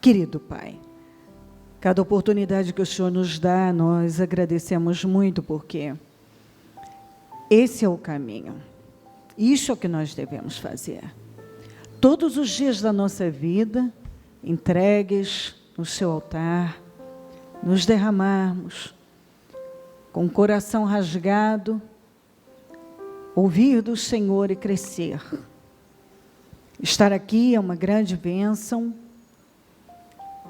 Querido Pai, cada oportunidade que o Senhor nos dá, nós agradecemos muito, porque esse é o caminho. Isso é o que nós devemos fazer. Todos os dias da nossa vida, entregues no seu altar, nos derramarmos, com o coração rasgado, ouvir do Senhor e crescer. Estar aqui é uma grande bênção.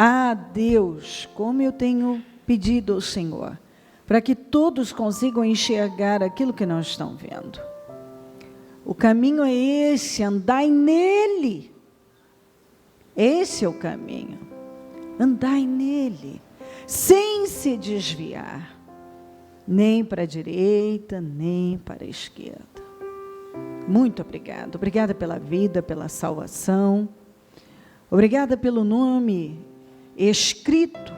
Ah, Deus, como eu tenho pedido ao Senhor, para que todos consigam enxergar aquilo que nós estamos vendo. O caminho é esse, andai nele. Esse é o caminho. Andai nele, sem se desviar, nem para a direita, nem para a esquerda. Muito obrigada. Obrigada pela vida, pela salvação. Obrigada pelo nome escrito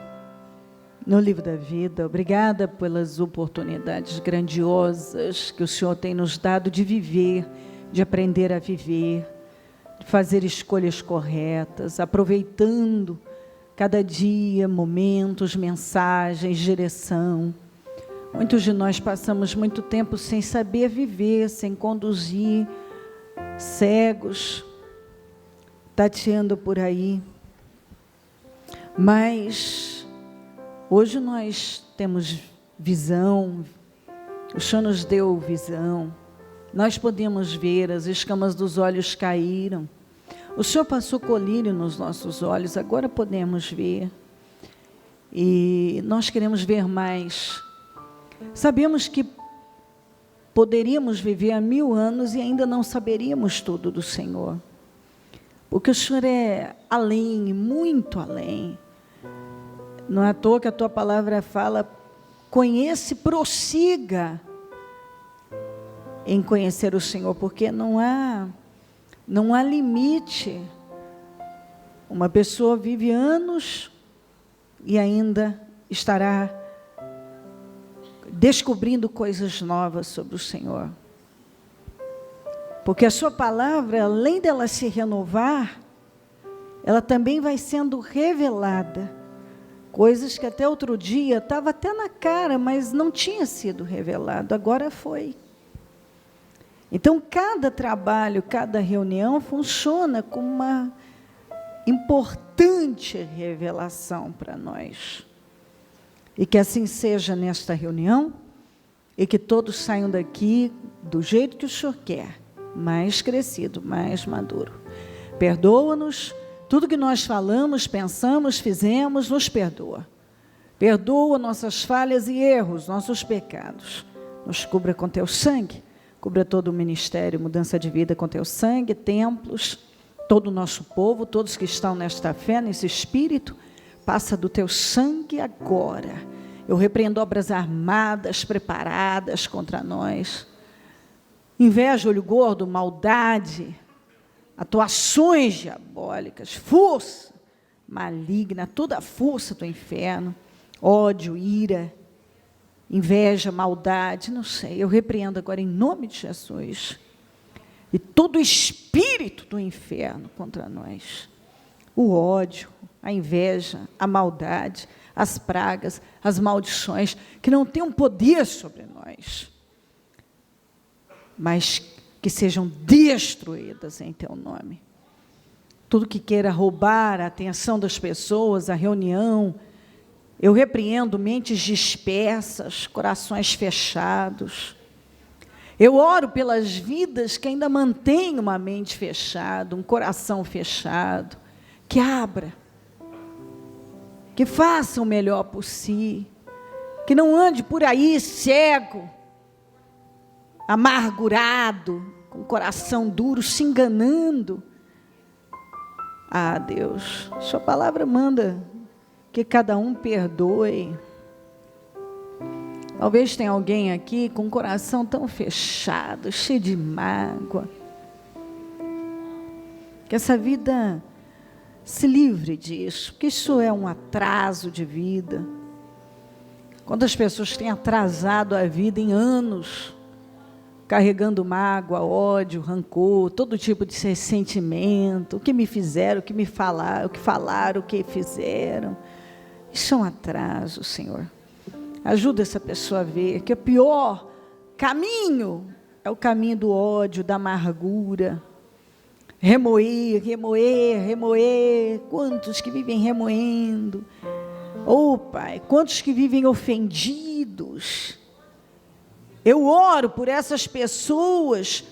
no livro da vida. Obrigada pelas oportunidades grandiosas que o Senhor tem nos dado de viver, de aprender a viver, de fazer escolhas corretas, aproveitando cada dia, momentos, mensagens, direção. Muitos de nós passamos muito tempo sem saber viver, sem conduzir, cegos, tateando por aí. Mas hoje nós temos visão, o Senhor nos deu visão, nós podemos ver, as escamas dos olhos caíram, o Senhor passou colírio nos nossos olhos, agora podemos ver, e nós queremos ver mais. Sabemos que poderíamos viver há 1000 anos e ainda não saberíamos tudo do Senhor, porque o Senhor é além, muito além. Não é à toa que a tua palavra fala, conhece, prossiga em conhecer o Senhor, porque não há limite. Uma pessoa vive anos e ainda estará descobrindo coisas novas sobre o Senhor. Porque a sua palavra, além dela se renovar, ela também vai sendo revelada. Coisas que até outro dia estava até na cara, mas não tinha sido revelado, agora foi. Então, cada trabalho, cada reunião funciona como uma importante revelação para nós. E que assim seja nesta reunião, e que todos saiam daqui do jeito que o Senhor quer, mais crescido, mais maduro. Perdoa-nos, tudo que nós falamos, pensamos, fizemos, nos perdoa. Perdoa nossas falhas e erros, nossos pecados. Nos cubra com teu sangue, cubra todo o ministério, mudança de vida com teu sangue, templos, todo o nosso povo, todos que estão nesta fé, nesse espírito, passa do teu sangue agora. Eu repreendo obras armadas, preparadas contra nós. Inveja, olho gordo, maldade, atuações diabólicas, força maligna, toda a força do inferno, ódio, ira, inveja, maldade, não sei. Eu repreendo agora em nome de Jesus. E todo o espírito do inferno contra nós. O ódio, a inveja, a maldade, as pragas, as maldições, que não têm um poder sobre nós, mas que sejam destruídas em teu nome. Tudo que queira roubar a atenção das pessoas, a reunião, eu repreendo mentes dispersas, corações fechados. Eu oro pelas vidas que ainda mantêm uma mente fechada, um coração fechado, que abra, que faça o melhor por si, que não ande por aí cego, amargurado, com o coração duro, se enganando. Ah, Deus, sua palavra manda que cada um perdoe. Talvez tenha alguém aqui com o coração tão fechado, cheio de mágoa. Que essa vida se livre disso, porque isso é um atraso de vida. Quando as pessoas têm atrasado a vida em anos, carregando mágoa, ódio, rancor, todo tipo de ressentimento, o que me fizeram, o que me falaram, o que fizeram. Isso é um atraso, Senhor. Ajuda essa pessoa a ver que o pior caminho é o caminho do ódio, da amargura. Remoer, remoer, remoer. Quantos que vivem remoendo? Oh, Pai, quantos que vivem ofendidos? Eu oro por essas pessoas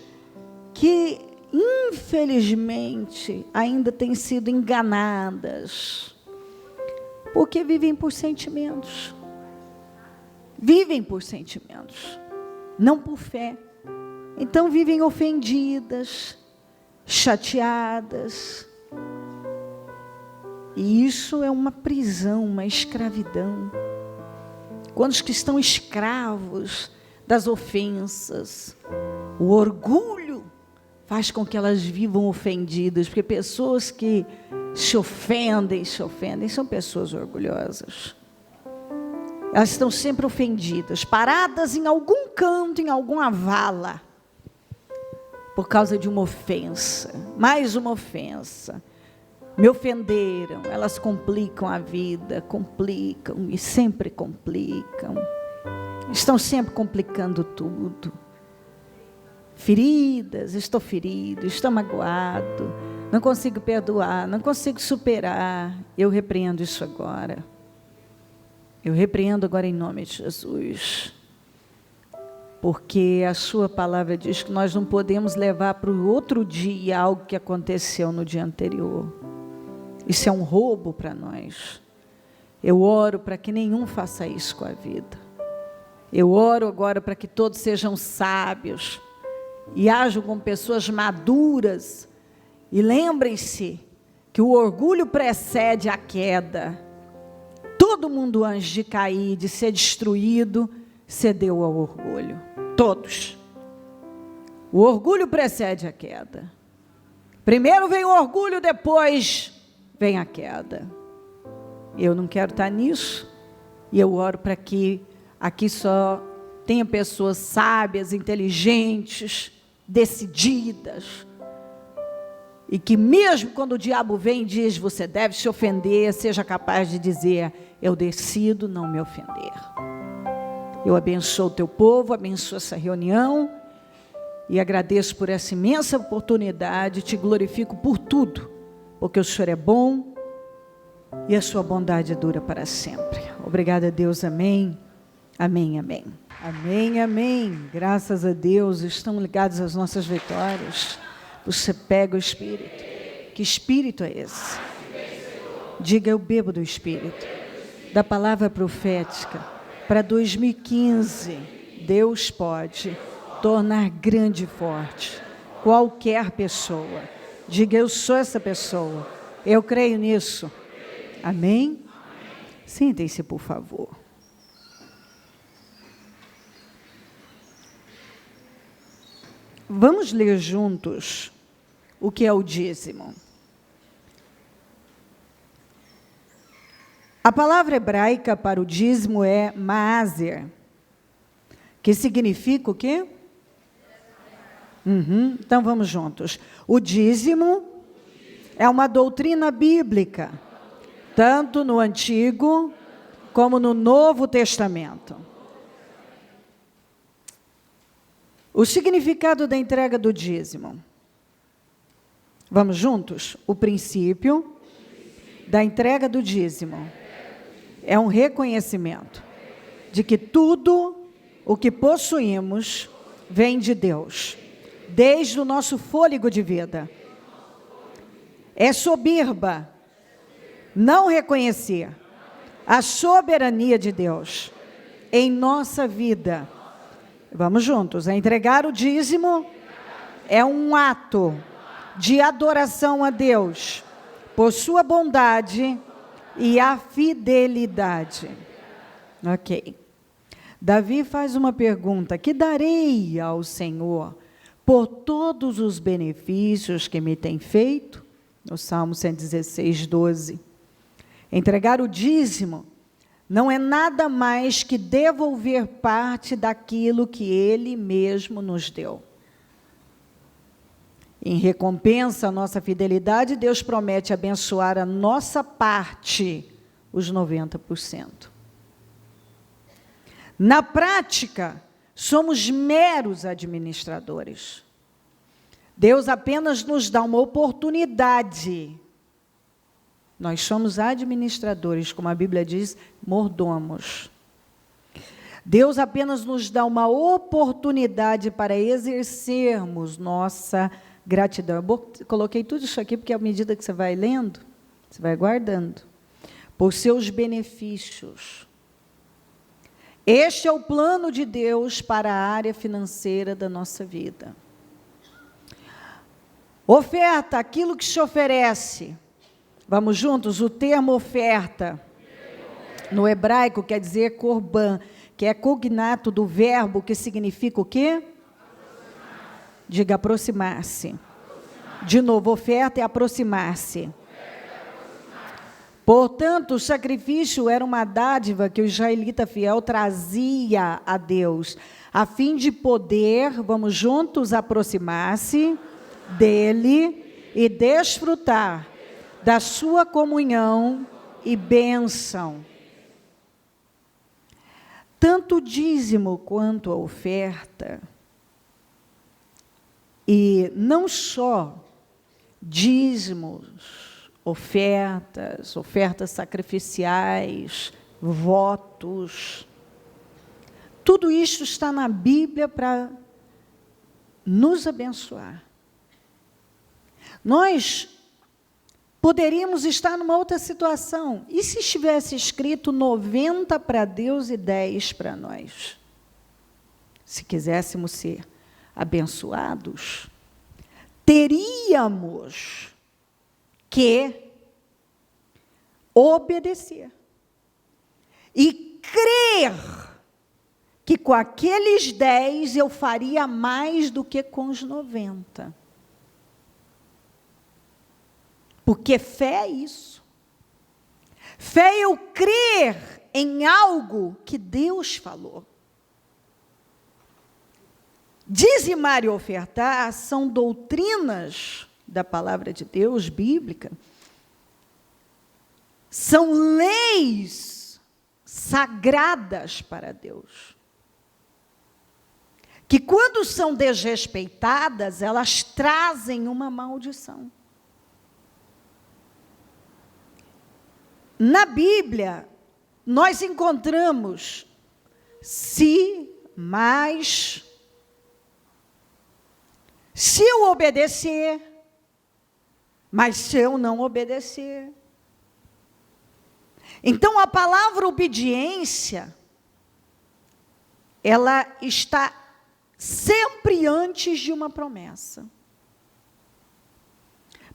que, infelizmente, ainda têm sido enganadas, porque vivem por sentimentos. Vivem por sentimentos, não por fé. Então vivem ofendidas, chateadas. E isso é uma prisão, uma escravidão. Quantos que estão escravos das ofensas? O orgulho faz com que elas vivam ofendidas, porque pessoas que se ofendem, são pessoas orgulhosas. Elas estão sempre ofendidas, paradas em algum canto, em alguma vala, por causa de uma ofensa, mais uma ofensa. Me ofenderam, elas complicam a vida, complicam e sempre complicam. Estão sempre complicando tudo. Feridas, estou ferido, estou magoado, não consigo perdoar, não consigo superar. Eu repreendo isso agora. Eu repreendo agora em nome de Jesus. Porque a sua palavra diz que nós não podemos levar para o outro dia algo que aconteceu no dia anterior. Isso é um roubo para nós. Eu oro para que nenhum faça isso com a vida. Eu oro agora para que todos sejam sábios e ajam com pessoas maduras. E lembrem-se que o orgulho precede a queda. Todo mundo, antes de cair, de ser destruído, cedeu ao orgulho. Todos. O orgulho precede a queda. Primeiro vem o orgulho, depois vem a queda. Eu não quero estar nisso. E eu oro para que aqui só tenha pessoas sábias, inteligentes, decididas. E que mesmo quando o diabo vem e diz, você deve se ofender, seja capaz de dizer, eu decido não me ofender. Eu abençoo o teu povo, abençoo essa reunião e agradeço por essa imensa oportunidade, te glorifico por tudo, porque o Senhor é bom e a sua bondade dura para sempre. Obrigada a Deus, amém, amém, amém. Amém, amém. Graças a Deus, estão ligados às nossas vitórias. Você pega o Espírito. Que Espírito é esse? Diga, eu bebo do Espírito. Da palavra profética. Para 2015, Deus pode tornar grande e forte qualquer pessoa. Diga, eu sou essa pessoa. Eu creio nisso. Amém? Sentem-se, por favor. Vamos ler juntos o que é o dízimo. A palavra hebraica para o dízimo é maaser, que significa o quê? Então vamos juntos. O dízimo é uma doutrina bíblica, tanto no Antigo como no Novo Testamento. O significado da entrega do dízimo. Vamos juntos? O princípio da entrega do dízimo é um reconhecimento de que tudo o que possuímos vem de Deus, desde o nosso fôlego de vida. É soberba não reconhecer a soberania de Deus em nossa vida. Vamos juntos. Entregar o dízimo é um ato de adoração a Deus por sua bondade e a fidelidade. Ok. Davi faz uma pergunta: que darei ao Senhor por todos os benefícios que me tem feito? No Salmo 116, 12. Entregar o dízimo não é nada mais que devolver parte daquilo que Ele mesmo nos deu. Em recompensa à nossa fidelidade, Deus promete abençoar a nossa parte, os 90%. Na prática, somos meros administradores. Deus apenas nos dá uma oportunidade. Nós somos administradores, como a Bíblia diz, mordomos. Deus apenas nos dá uma oportunidade para exercermos nossa gratidão. Eu coloquei tudo isso aqui porque, à medida que você vai lendo, você vai guardando. Por seus benefícios. Este é o plano de Deus para a área financeira da nossa vida. Oferta, aquilo que se oferece. Vamos juntos? O termo oferta, no hebraico, quer dizer corban, que é cognato do verbo que significa o quê? Diga aproximar-se. De novo, oferta é aproximar-se. Portanto, o sacrifício era uma dádiva que o israelita fiel trazia a Deus, a fim de poder, vamos juntos, aproximar-se dele e desfrutar da sua comunhão e bênção. Tanto o dízimo quanto a oferta, e não só dízimos, ofertas sacrificiais, votos, tudo isso está na Bíblia para nos abençoar. Nós poderíamos estar numa outra situação. E se estivesse escrito 90 para Deus e 10 para nós? Se quiséssemos ser abençoados, teríamos que obedecer e crer que com aqueles 10 eu faria mais do que com os 90. Porque fé é isso. Fé é eu crer em algo que Deus falou. Dizimar e ofertar são doutrinas da palavra de Deus, bíblica. São leis sagradas para Deus. Que quando são desrespeitadas, elas trazem uma maldição. Na Bíblia, nós encontramos se eu obedecer, mas se eu não obedecer. Então, a palavra obediência, ela está sempre antes de uma promessa.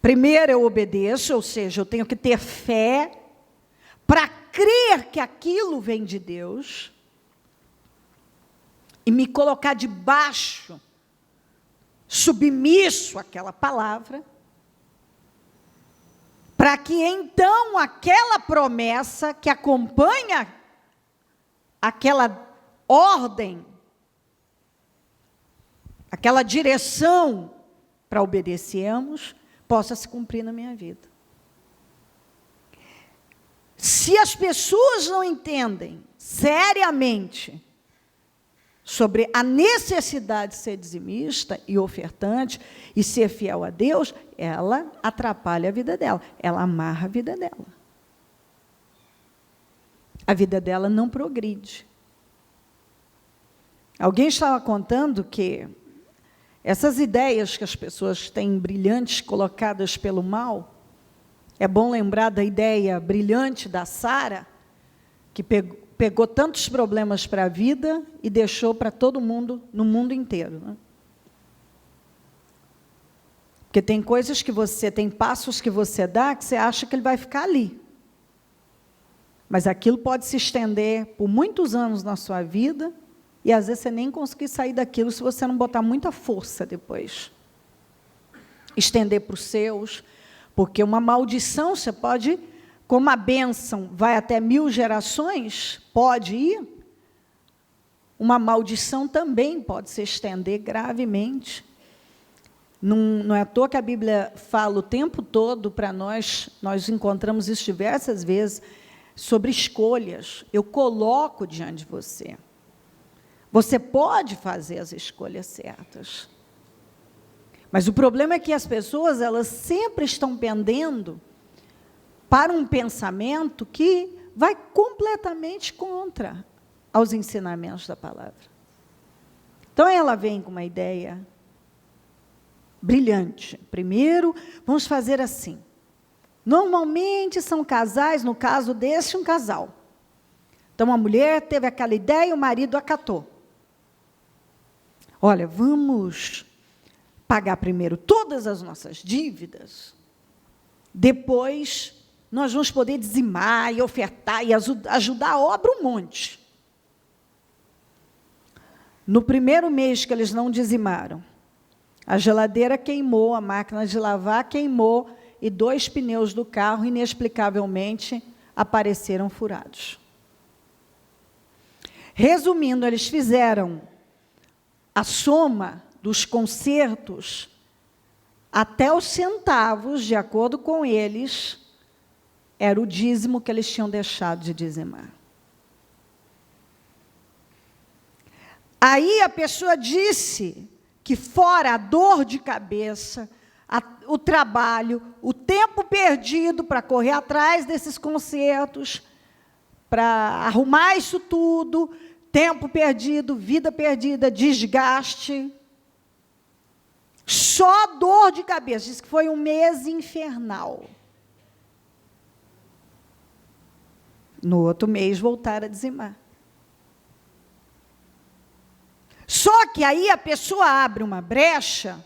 Primeiro eu obedeço, ou seja, eu tenho que ter fé para crer que aquilo vem de Deus e me colocar debaixo, submisso àquela palavra, para que então aquela promessa que acompanha aquela ordem, aquela direção para obedecermos, possa se cumprir na minha vida. Se as pessoas não entendem seriamente sobre a necessidade de ser dizimista e ofertante e ser fiel a Deus, ela atrapalha a vida dela, ela amarra a vida dela. A vida dela não progride. Alguém estava contando que essas ideias que as pessoas têm brilhantes colocadas pelo mal, é bom lembrar da ideia brilhante da Sara, que pegou tantos problemas para a vida e deixou para todo mundo, no mundo inteiro. Né? Porque tem coisas que tem passos que você dá, que você acha que ele vai ficar ali. Mas aquilo pode se estender por muitos anos na sua vida, e às vezes você nem conseguir sair daquilo se você não botar muita força depois. Estender para os seus, porque uma maldição você pode como a bênção vai até 1000 gerações, pode ir, uma maldição também pode se estender gravemente. Não é à toa que a Bíblia fala o tempo todo para nós encontramos isso diversas vezes, sobre escolhas. Eu coloco diante de você. Você pode fazer as escolhas certas. Mas o problema é que as pessoas, elas sempre estão pendendo para um pensamento que vai completamente contra aos ensinamentos da palavra. Então, ela vem com uma ideia brilhante. Primeiro, vamos fazer assim. Normalmente são casais, no caso desse, um casal. Então, a mulher teve aquela ideia e o marido acatou. Olha, vamos pagar primeiro todas as nossas dívidas, depois nós vamos poder dizimar e ofertar e ajudar a obra um monte. No primeiro mês que eles não dizimaram, a geladeira queimou, a máquina de lavar queimou e 2 pneus do carro, inexplicavelmente, apareceram furados. Resumindo, eles fizeram a soma dos consertos até os centavos, de acordo com eles, era o dízimo que eles tinham deixado de dizimar. Aí a pessoa disse que fora a dor de cabeça, o trabalho, o tempo perdido para correr atrás desses consertos, para arrumar isso tudo, tempo perdido, vida perdida, desgaste, só dor de cabeça. Diz que foi um mês infernal. No outro mês voltaram a dizimar. Só que aí a pessoa abre uma brecha,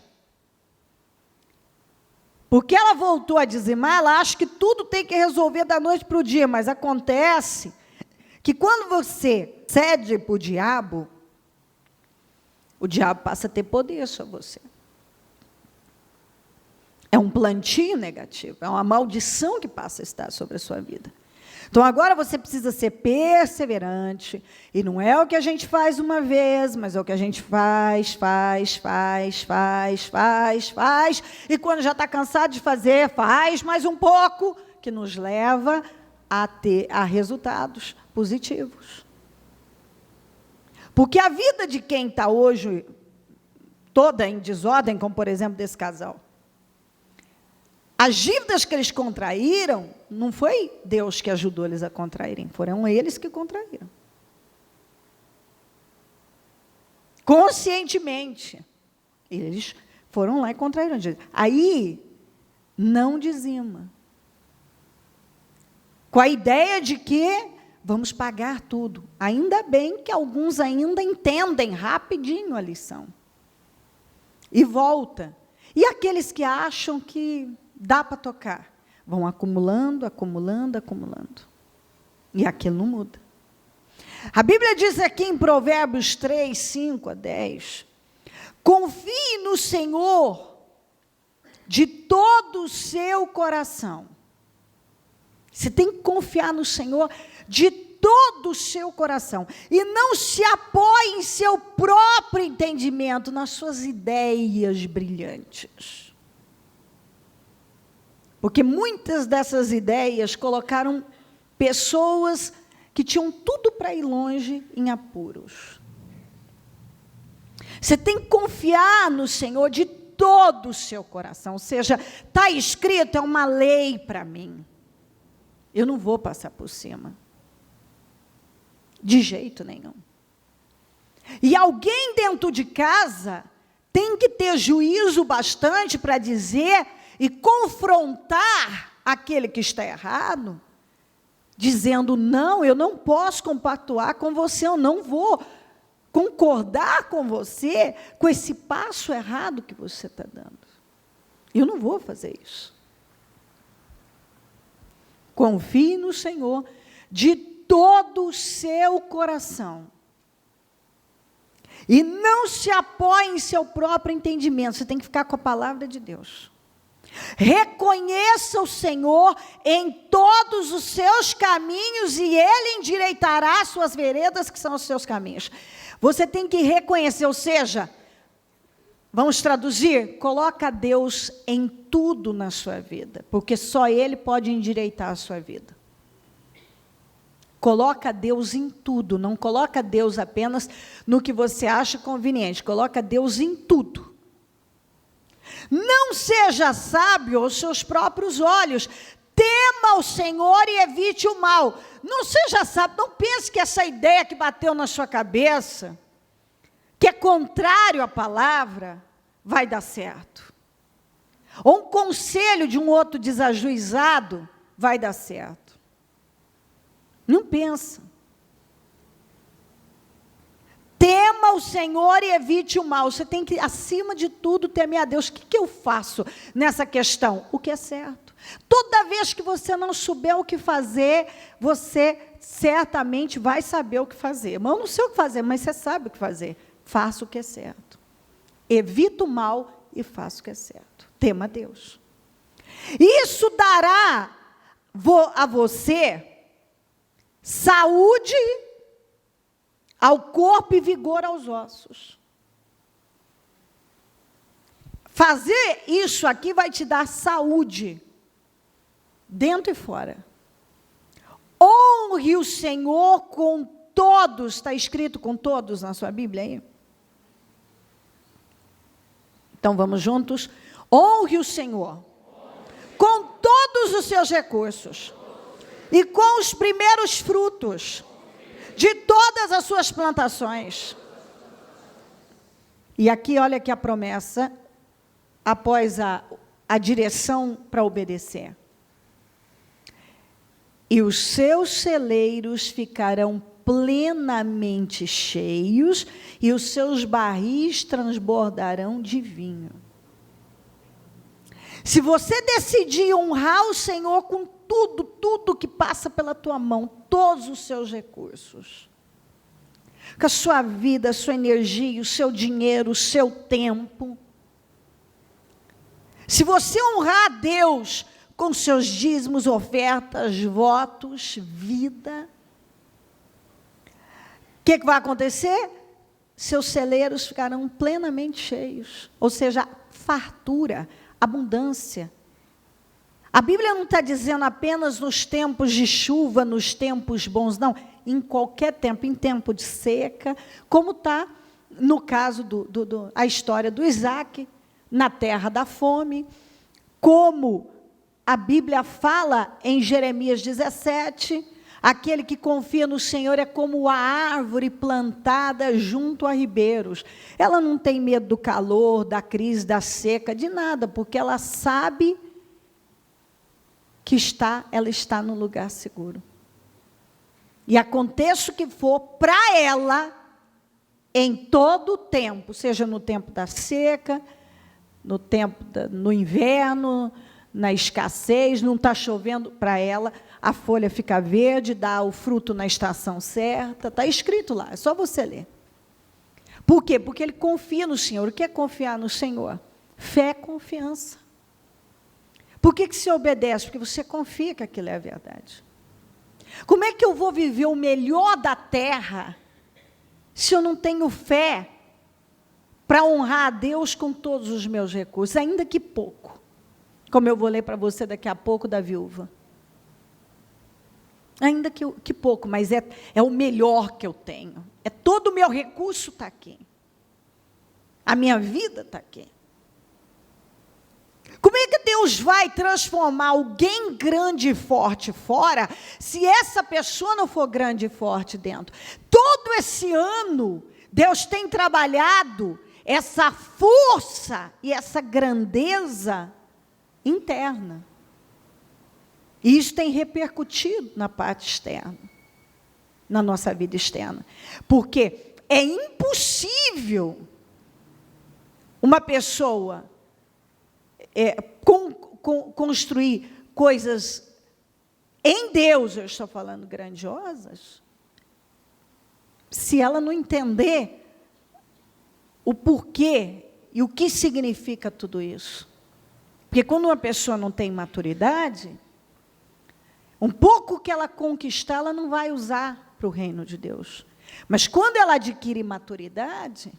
porque ela voltou a dizimar, ela acha que tudo tem que resolver da noite para o dia, mas acontece que quando você cede para o diabo passa a ter poder sobre você. É um plantio negativo, é uma maldição que passa a estar sobre a sua vida. Então, agora você precisa ser perseverante, e não é o que a gente faz uma vez, mas é o que a gente faz, e quando já está cansado de fazer, faz mais um pouco, que nos leva a resultados positivos. Porque a vida de quem está hoje toda em desordem, como por exemplo desse casal, as dívidas que eles contraíram, não foi Deus que ajudou eles a contraírem, foram eles que contraíram. Conscientemente. Eles foram lá e contraíram. Aí, não dizima. Com a ideia de que vamos pagar tudo. Ainda bem que alguns ainda entendem rapidinho a lição. E volta. E aqueles que acham que dá para tocar, vão acumulando. E aquilo não muda. A Bíblia diz aqui em Provérbios 3, 5 a 10, confie no Senhor de todo o seu coração. Você tem que confiar no Senhor de todo o seu coração. E não se apoie em seu próprio entendimento, nas suas ideias brilhantes. Porque muitas dessas ideias colocaram pessoas que tinham tudo para ir longe em apuros. Você tem que confiar no Senhor de todo o seu coração. Ou seja, está escrito, é uma lei para mim. Eu não vou passar por cima. De jeito nenhum. E alguém dentro de casa tem que ter juízo bastante para dizer e confrontar aquele que está errado, dizendo, não, eu não posso compactuar com você, eu não vou concordar com você, com esse passo errado que você está dando. Eu não vou fazer isso. Confie no Senhor de todo o seu coração. E não se apoie em seu próprio entendimento, você tem que ficar com a palavra de Deus. Reconheça o Senhor em todos os seus caminhos e Ele endireitará as suas veredas, que são os seus caminhos. Você tem que reconhecer, ou seja, vamos traduzir, coloca Deus em tudo na sua vida, porque só Ele pode endireitar a sua vida. Coloca Deus em tudo, não coloca Deus apenas no que você acha conveniente, coloca Deus em tudo. Não seja sábio aos seus próprios olhos, tema o Senhor e evite o mal. Não seja sábio, não pense que essa ideia que bateu na sua cabeça, que é contrário à palavra, vai dar certo. Ou um conselho de um outro desajuizado vai dar certo. Não pensa. Tema o Senhor e evite o mal. Você tem que, acima de tudo, temer a Deus. O que eu faço nessa questão? O que é certo. Toda vez que você não souber o que fazer, você certamente vai saber o que fazer. Mas eu não sei o que fazer, mas você sabe o que fazer. Faça o que é certo. Evita o mal e faça o que é certo. Tema a Deus. Isso dará a você saúde ao corpo e vigor aos ossos. Fazer isso aqui vai te dar saúde, dentro e fora. Honre o Senhor com todos, está escrito com todos na sua Bíblia aí? Então vamos juntos. Honre o Senhor com todos os seus recursos e com os primeiros frutos de todas as suas plantações. E aqui, olha aqui a promessa, após a direção para obedecer. E os seus celeiros ficarão plenamente cheios, e os seus barris transbordarão de vinho. Se você decidir honrar o Senhor com tudo que passa pela tua mão, todos os seus recursos, com a sua vida, a sua energia, o seu dinheiro, o seu tempo, se você honrar a Deus com seus dízimos, ofertas, votos, vida, o que vai acontecer? Seus celeiros ficarão plenamente cheios, ou seja, fartura, abundância. A Bíblia não está dizendo apenas nos tempos de chuva, nos tempos bons, não. Em qualquer tempo, em tempo de seca, como está no caso a história do Isaac, na terra da fome, como a Bíblia fala em Jeremias 17, aquele que confia no Senhor é como a árvore plantada junto a ribeiros. Ela não tem medo do calor, da crise, da seca, de nada, porque ela sabe que ela está no lugar seguro. E aconteça o que for, para ela, em todo o tempo, seja no tempo da seca, no inverno, na escassez, não está chovendo, para ela, a folha fica verde, dá o fruto na estação certa, está escrito lá, é só você ler. Por quê? Porque ele confia no Senhor. O que é confiar no Senhor? Fé é confiança. Por que se obedece? Porque você confia que aquilo é a verdade. Como é que eu vou viver o melhor da terra se eu não tenho fé para honrar a Deus com todos os meus recursos, ainda que pouco? Como eu vou ler para você daqui a pouco da viúva. Ainda que pouco, mas é o melhor que eu tenho. É todo o meu recurso está aqui. A minha vida está aqui. Como é que Deus vai transformar alguém grande e forte fora, se essa pessoa não for grande e forte dentro? Todo esse ano, Deus tem trabalhado essa força e essa grandeza interna. E isso tem repercutido na parte externa, na nossa vida externa. Porque é impossível uma pessoa construir coisas em Deus, eu estou falando grandiosas, se ela não entender o porquê e o que significa tudo isso. Porque quando uma pessoa não tem maturidade, um pouco que ela conquistar, ela não vai usar para o reino de Deus. Mas quando ela adquire maturidade,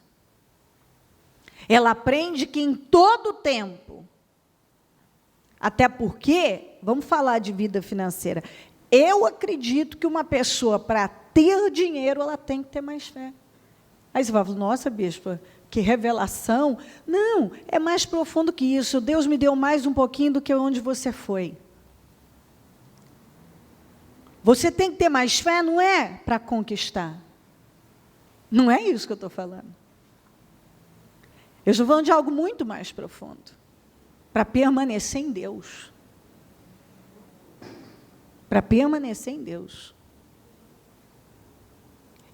ela aprende que em todo tempo, até porque, vamos falar de vida financeira, eu acredito que uma pessoa, para ter dinheiro, ela tem que ter mais fé. Aí você fala, nossa, bispa, que revelação. Não, é mais profundo que isso. Deus me deu mais um pouquinho do que onde você foi. Você tem que ter mais fé, não é para conquistar. Não é isso que eu estou falando. Eu estou falando de algo muito mais profundo. Para permanecer em Deus. Para permanecer em Deus.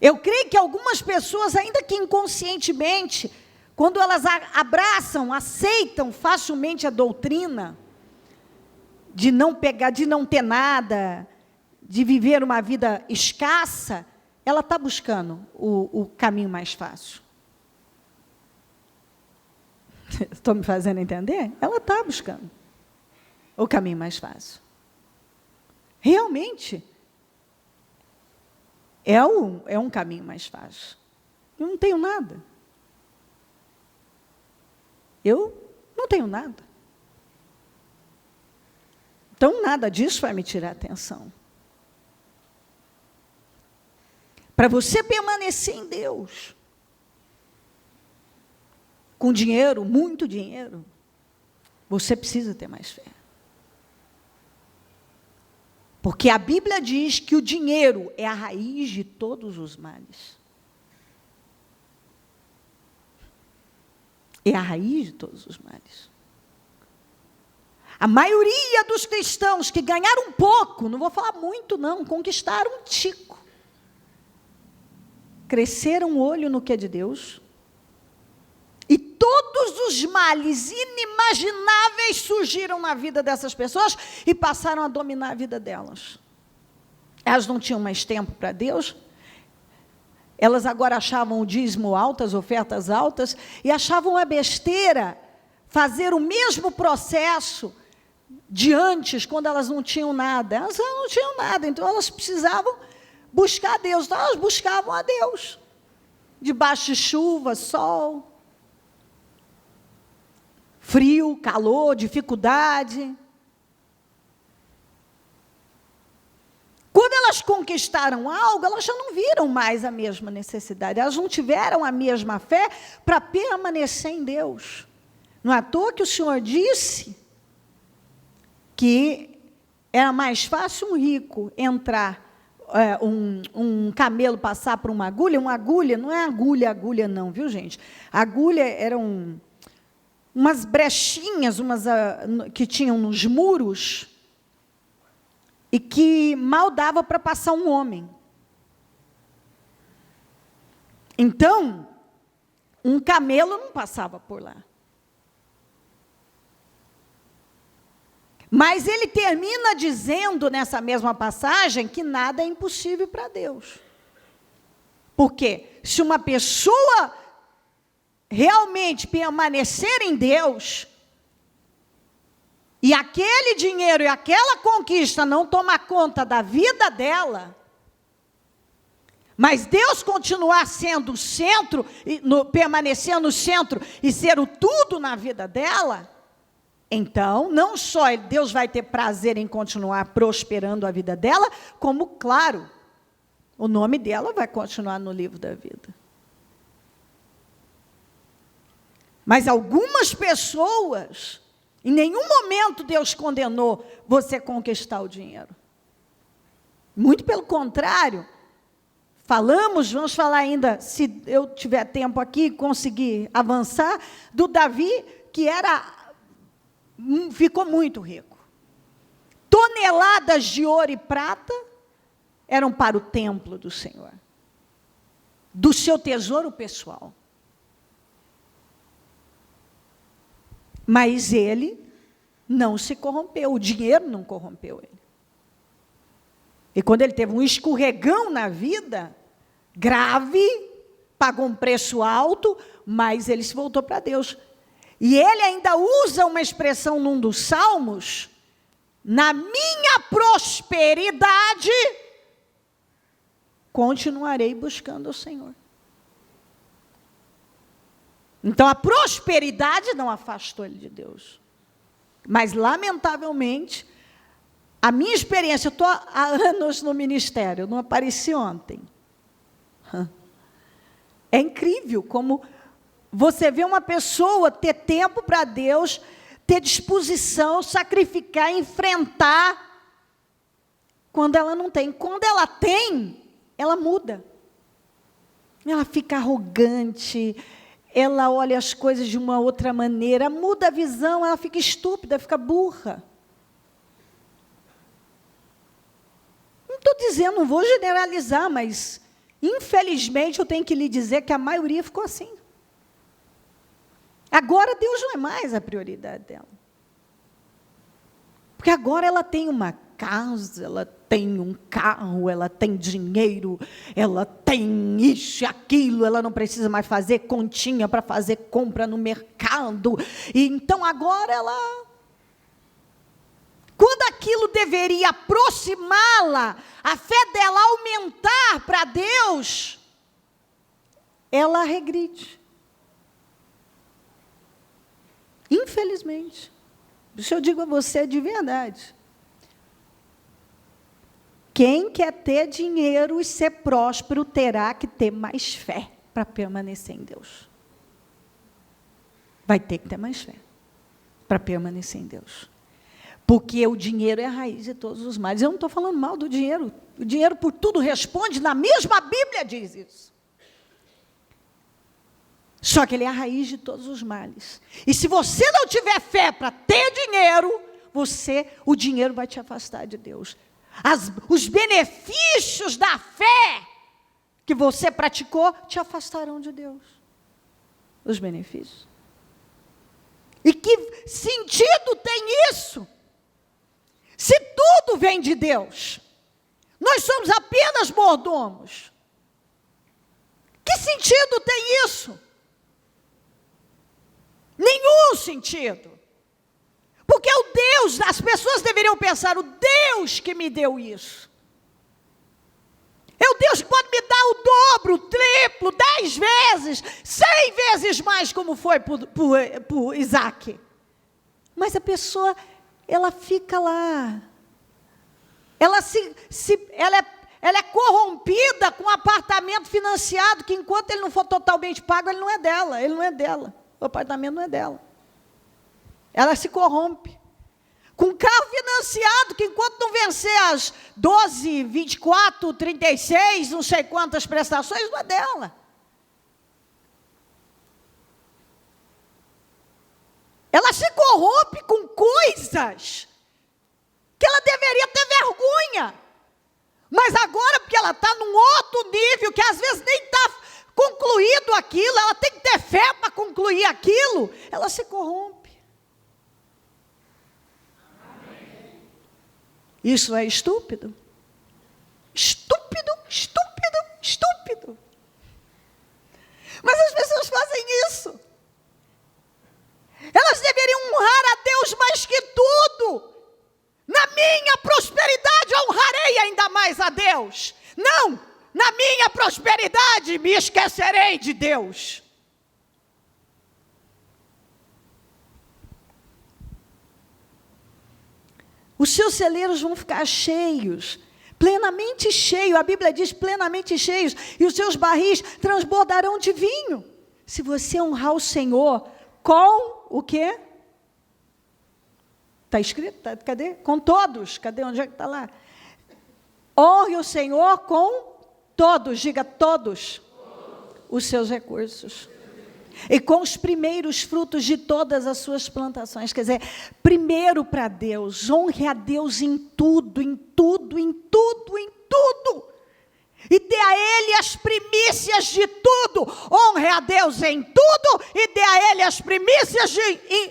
Eu creio que algumas pessoas, ainda que inconscientemente, quando elas abraçam, aceitam facilmente a doutrina de não pegar, de não ter nada, de viver uma vida escassa, ela está buscando o caminho mais fácil. Estou me fazendo entender? Ela está buscando o caminho mais fácil. Realmente, é um caminho mais fácil. Eu não tenho nada. Eu não tenho nada. Então, nada disso vai me tirar a atenção. Para você permanecer em Deus, com dinheiro, muito dinheiro, você precisa ter mais fé. Porque a Bíblia diz que o dinheiro é a raiz de todos os males. É a raiz de todos os males. A maioria dos cristãos que ganharam um pouco, não vou falar muito não, conquistaram um tico. Cresceram o olho no que é de Deus. E todos os males inimagináveis surgiram na vida dessas pessoas e passaram a dominar a vida delas. Elas não tinham mais tempo para Deus. Elas agora achavam o dízimo alto, as ofertas altas, e achavam a besteira fazer o mesmo processo de antes, quando elas não tinham nada. Elas não tinham nada, então elas precisavam buscar a Deus. Então elas buscavam a Deus. Debaixo de chuva, sol, frio, calor, dificuldade. Quando elas conquistaram algo, elas já não viram mais a mesma necessidade. Elas não tiveram a mesma fé para permanecer em Deus. Não é à toa que o Senhor disse que era mais fácil um rico entrar, um camelo passar por uma agulha não é agulha não, viu gente? A agulha eram umas brechinhas que tinham nos muros e que mal dava para passar um homem. Então, um camelo não passava por lá. Mas ele termina dizendo nessa mesma passagem que nada é impossível para Deus. Porque se uma pessoa realmente permanecer em Deus, e aquele dinheiro e aquela conquista não tomar conta da vida dela, mas Deus continuar sendo o centro, permanecer no centro e ser o tudo na vida dela, então, não só Deus vai ter prazer em continuar prosperando a vida dela, como, claro, o nome dela vai continuar no livro da vida. Mas algumas pessoas, em nenhum momento Deus condenou você conquistar o dinheiro. Muito pelo contrário, vamos falar ainda, se eu tiver tempo aqui, conseguir avançar, do Davi, que ficou muito rico. Toneladas de ouro e prata eram para o templo do Senhor, do seu tesouro pessoal. Mas ele não se corrompeu, o dinheiro não corrompeu ele. E quando ele teve um escorregão na vida, grave, pagou um preço alto, mas ele se voltou para Deus. E ele ainda usa uma expressão num dos salmos: na minha prosperidade, continuarei buscando o Senhor. Então, a prosperidade não afastou ele de Deus. Mas, lamentavelmente, a minha experiência, eu estou há anos no ministério, eu não apareci ontem. É incrível como você vê uma pessoa ter tempo para Deus, ter disposição, sacrificar, enfrentar, quando ela não tem. Quando ela tem, ela muda. Ela fica arrogante, ela olha as coisas de uma outra maneira, muda a visão, ela fica estúpida, fica burra. Não estou dizendo, não vou generalizar, mas, infelizmente, eu tenho que lhe dizer que a maioria ficou assim. Agora Deus não é mais a prioridade dela. Porque agora ela tem uma casa, ela tem um carro, ela tem dinheiro, ela tem isso e aquilo, ela não precisa mais fazer continha para fazer compra no mercado. E então agora ela... Quando aquilo deveria aproximá-la, a fé dela aumentar para Deus, ela regride. Infelizmente. Isso eu digo a você de verdade. Quem quer ter dinheiro e ser próspero terá que ter mais fé para permanecer em Deus. Vai ter que ter mais fé para permanecer em Deus. Porque o dinheiro é a raiz de todos os males. Eu não estou falando mal do dinheiro. O dinheiro por tudo responde, na mesma Bíblia diz isso. Só que ele é a raiz de todos os males. E se você não tiver fé para ter dinheiro, o dinheiro vai te afastar de Deus. Os benefícios da fé que você praticou te afastarão de Deus. Os benefícios. E que sentido tem isso? Se tudo vem de Deus, nós somos apenas mordomos. Que sentido tem isso? Nenhum sentido. Porque o Deus, as pessoas deveriam pensar, o Deus que me deu isso. É o Deus que pode me dar o dobro, o triplo, 10 vezes, 100 vezes mais, como foi por Isaac. Mas a pessoa, ela fica lá. Ela é corrompida com um apartamento financiado, que enquanto ele não for totalmente pago, ele não é dela. O apartamento não é dela. Ela se corrompe. Com carro financiado, que enquanto não vencer as 12, 24, 36, não sei quantas prestações, não é dela. Ela se corrompe com coisas que ela deveria ter vergonha. Mas agora, porque ela está num outro nível, que às vezes nem está concluído aquilo, ela tem que ter fé para concluir aquilo, ela se corrompe. Isso é estúpido? Estúpido, estúpido, estúpido. Mas as pessoas fazem isso. Elas deveriam honrar a Deus mais que tudo. Na minha prosperidade honrarei ainda mais a Deus. Não, na minha prosperidade me esquecerei de Deus. Os seus celeiros vão ficar cheios, plenamente cheios. A Bíblia diz plenamente cheios. E os seus barris transbordarão de vinho. Se você honrar o Senhor com o quê? Está escrito? Cadê? Com todos. Cadê? Onde é que está lá? Honre o Senhor com todos. Diga todos. Os seus recursos. E com os primeiros frutos de todas as suas plantações. Quer dizer, primeiro para Deus. Honre a Deus em tudo, em tudo, em tudo, em tudo. E dê a Ele as primícias de tudo. Honre a Deus em tudo e dê a Ele as primícias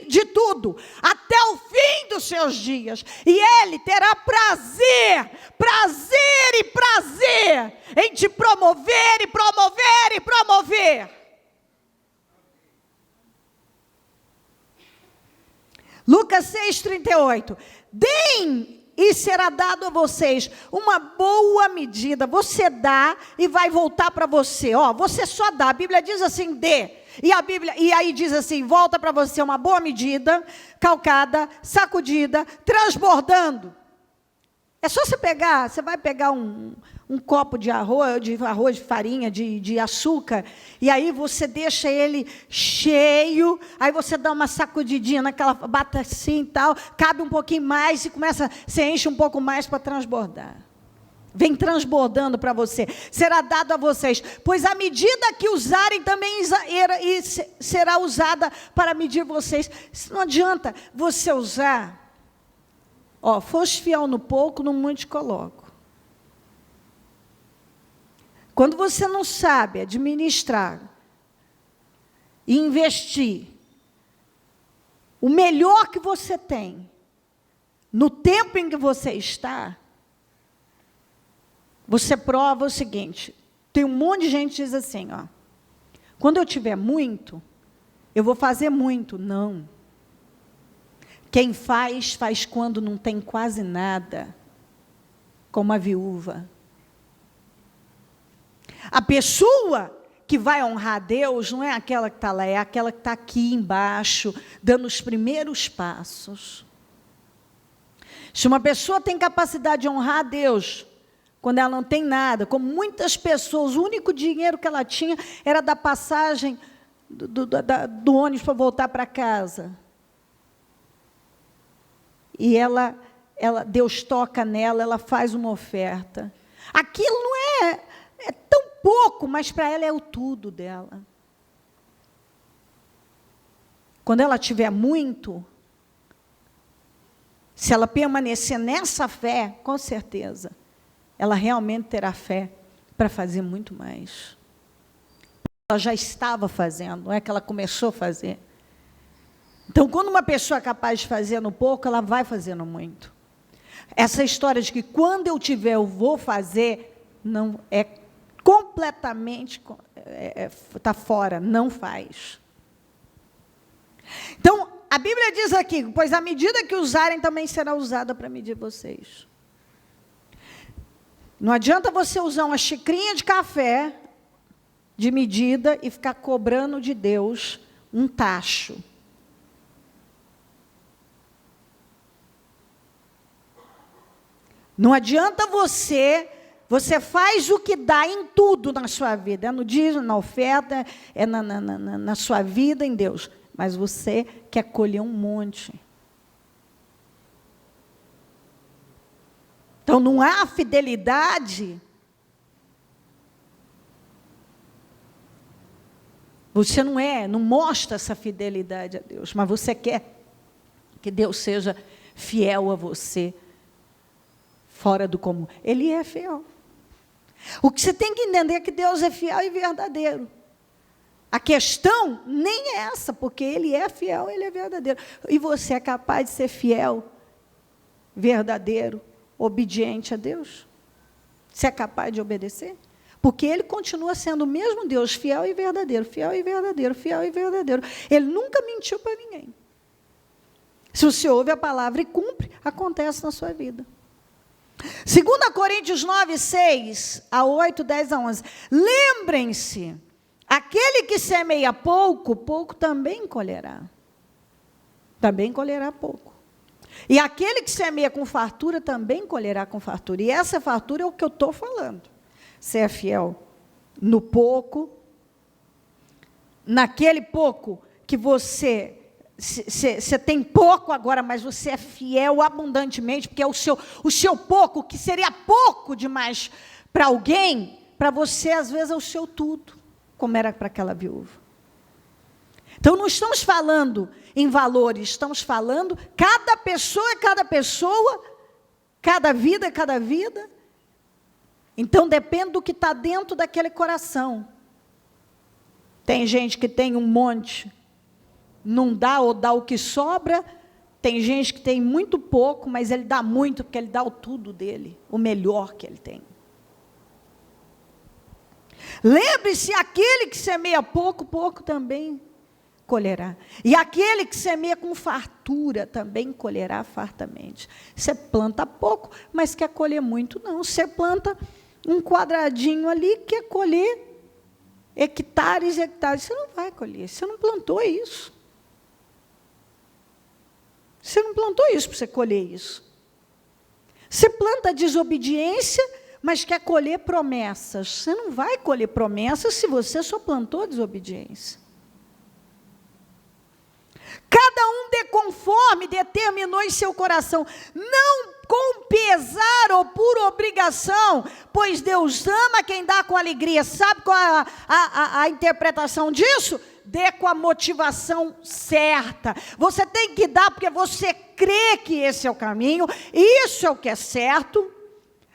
de tudo. Até o fim dos seus dias. E Ele terá prazer, prazer e prazer em te promover e promover e promover. Lucas 6,38. Deem e será dado a vocês uma boa medida. Você dá e vai voltar para você. Você só dá. A Bíblia diz assim, dê. E aí diz assim, volta para você uma boa medida, calcada, sacudida, transbordando. É só você pegar, você vai pegar um copo de arroz, de farinha, de açúcar, e aí você deixa ele cheio, aí você dá uma sacudidinha naquela, bata assim e tal, cabe um pouquinho mais e você enche um pouco mais para transbordar. Vem transbordando para você, será dado a vocês, pois a medida que usarem também será usada para medir vocês. Não adianta você usar, foste fiel no pouco, no muito te coloco. Quando você não sabe administrar e investir o melhor que você tem, no tempo em que você está, você prova o seguinte, tem um monte de gente que diz assim, quando eu tiver muito, eu vou fazer muito. Não. Quem faz quando não tem quase nada, como a viúva. A pessoa que vai honrar a Deus não é aquela que está lá, é aquela que está aqui embaixo, dando os primeiros passos. Se uma pessoa tem capacidade de honrar a Deus, quando ela não tem nada, como muitas pessoas, o único dinheiro que ela tinha era da passagem do ônibus para voltar para casa. E Deus toca nela, ela faz uma oferta. Aquilo não é tão pouco, mas para ela é o tudo dela. Quando ela tiver muito, se ela permanecer nessa fé, com certeza, ela realmente terá fé para fazer muito mais. Ela já estava fazendo, não é que ela começou a fazer. Então, quando uma pessoa é capaz de fazer no pouco, ela vai fazendo muito. Essa história de que quando eu tiver, eu vou fazer, não é completamente, está fora, não faz. Então, a Bíblia diz aqui, pois a medida que usarem também será usada para medir vocês. Não adianta você usar uma xicrinha de café de medida e ficar cobrando de Deus um tacho. Não adianta você faz o que dá em tudo na sua vida, é no dízimo, na oferta, é na sua vida em Deus, mas você quer colher um monte. Então, não há fidelidade. Você não mostra essa fidelidade a Deus, mas você quer que Deus seja fiel a você, fora do comum. Ele é fiel. O que você tem que entender é que Deus é fiel e verdadeiro. A questão nem é essa, porque Ele é fiel, Ele é verdadeiro. E você é capaz de ser fiel, verdadeiro, obediente a Deus? Você é capaz de obedecer? Porque Ele continua sendo o mesmo Deus, fiel e verdadeiro, fiel e verdadeiro, fiel e verdadeiro. Ele nunca mentiu para ninguém. Se você ouve a palavra e cumpre, acontece na sua vida. 2 Coríntios 9, 6 a 8, 10 a 11. Lembrem-se, aquele que semeia pouco, pouco também colherá. Também colherá pouco. E aquele que semeia com fartura, também colherá com fartura. E essa fartura é o que eu estou falando. Você é fiel no pouco, naquele pouco que você tem pouco agora, mas você é fiel abundantemente, porque é o seu pouco, que seria pouco demais para alguém, para você, às vezes, é o seu tudo, como era para aquela viúva. Então, não estamos falando em valores, estamos falando, cada pessoa é cada pessoa, cada vida é cada vida. Então, depende do que está dentro daquele coração. Tem gente que tem um monte, não dá ou dá o que sobra. Tem gente que tem muito pouco, mas ele dá muito, porque ele dá o tudo dele, o melhor que ele tem. Lembre-se, aquele que semeia pouco, pouco também colherá. E aquele que semeia com fartura também colherá fartamente. Você planta pouco, mas quer colher muito, não. Você planta um quadradinho ali, quer colher hectares e hectares. Você não vai colher, você não plantou isso. Você não plantou isso para você colher isso. Você planta desobediência, mas quer colher promessas. Você não vai colher promessas se você só plantou desobediência. Cada um dê conforme determinou em seu coração, não com pesar ou por obrigação, pois Deus ama quem dá com alegria. Sabe qual é a interpretação disso? Dê com a motivação certa. Você tem que dar porque você crê que esse é o caminho, isso é o que é certo.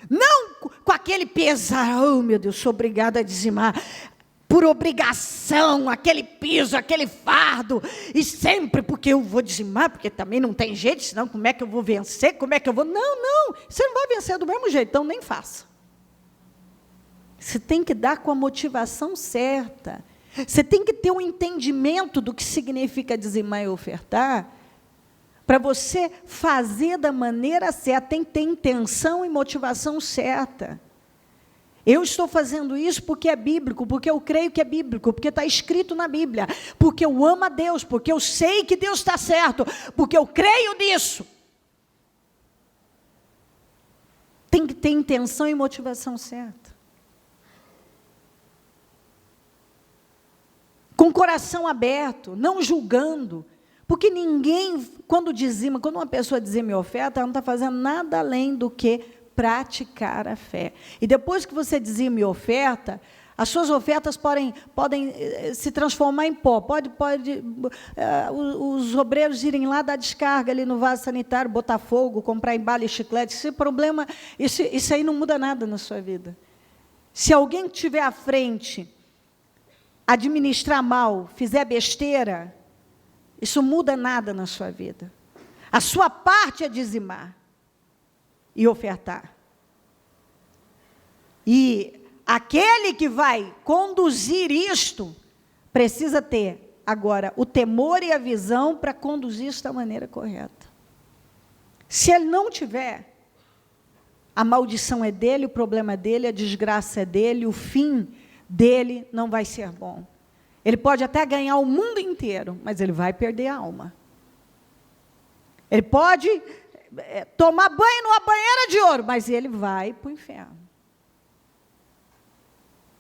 Não com aquele pesar, oh meu Deus, sou obrigada a dizimar. Por obrigação, aquele piso, aquele fardo, e sempre porque eu vou dizimar, porque também não tem jeito, senão como é que eu vou vencer, como é que eu vou... Não, você não vai vencer do mesmo jeito, então nem faça. Você tem que dar com a motivação certa, você tem que ter um entendimento do que significa dizimar e ofertar, para você fazer da maneira certa, tem que ter intenção e motivação certa. Eu estou fazendo isso porque é bíblico, porque eu creio que é bíblico, porque está escrito na Bíblia, porque eu amo a Deus, porque eu sei que Deus está certo, porque eu creio nisso. Tem que ter intenção e motivação certa. Com o coração aberto, não julgando, porque ninguém, quando uma pessoa dizima e oferta, ela não está fazendo nada além do que praticar a fé. E depois que você dizima e oferta, as suas ofertas podem se transformar em pó. Os obreiros irem lá dar descarga ali no vaso sanitário, botar fogo, comprar embalo e chiclete. Esse problema, isso aí não muda nada na sua vida. Se alguém que estiver à frente administrar mal, fizer besteira, isso muda nada na sua vida. A sua parte é dizimar e ofertar. E aquele que vai conduzir isto, precisa ter, agora, o temor e a visão para conduzir isso da maneira correta. Se ele não tiver, a maldição é dele, o problema é dele, a desgraça é dele, o fim dele não vai ser bom. Ele pode até ganhar o mundo inteiro, mas ele vai perder a alma. Ele pode tomar banho numa banheira de ouro, mas ele vai para o inferno.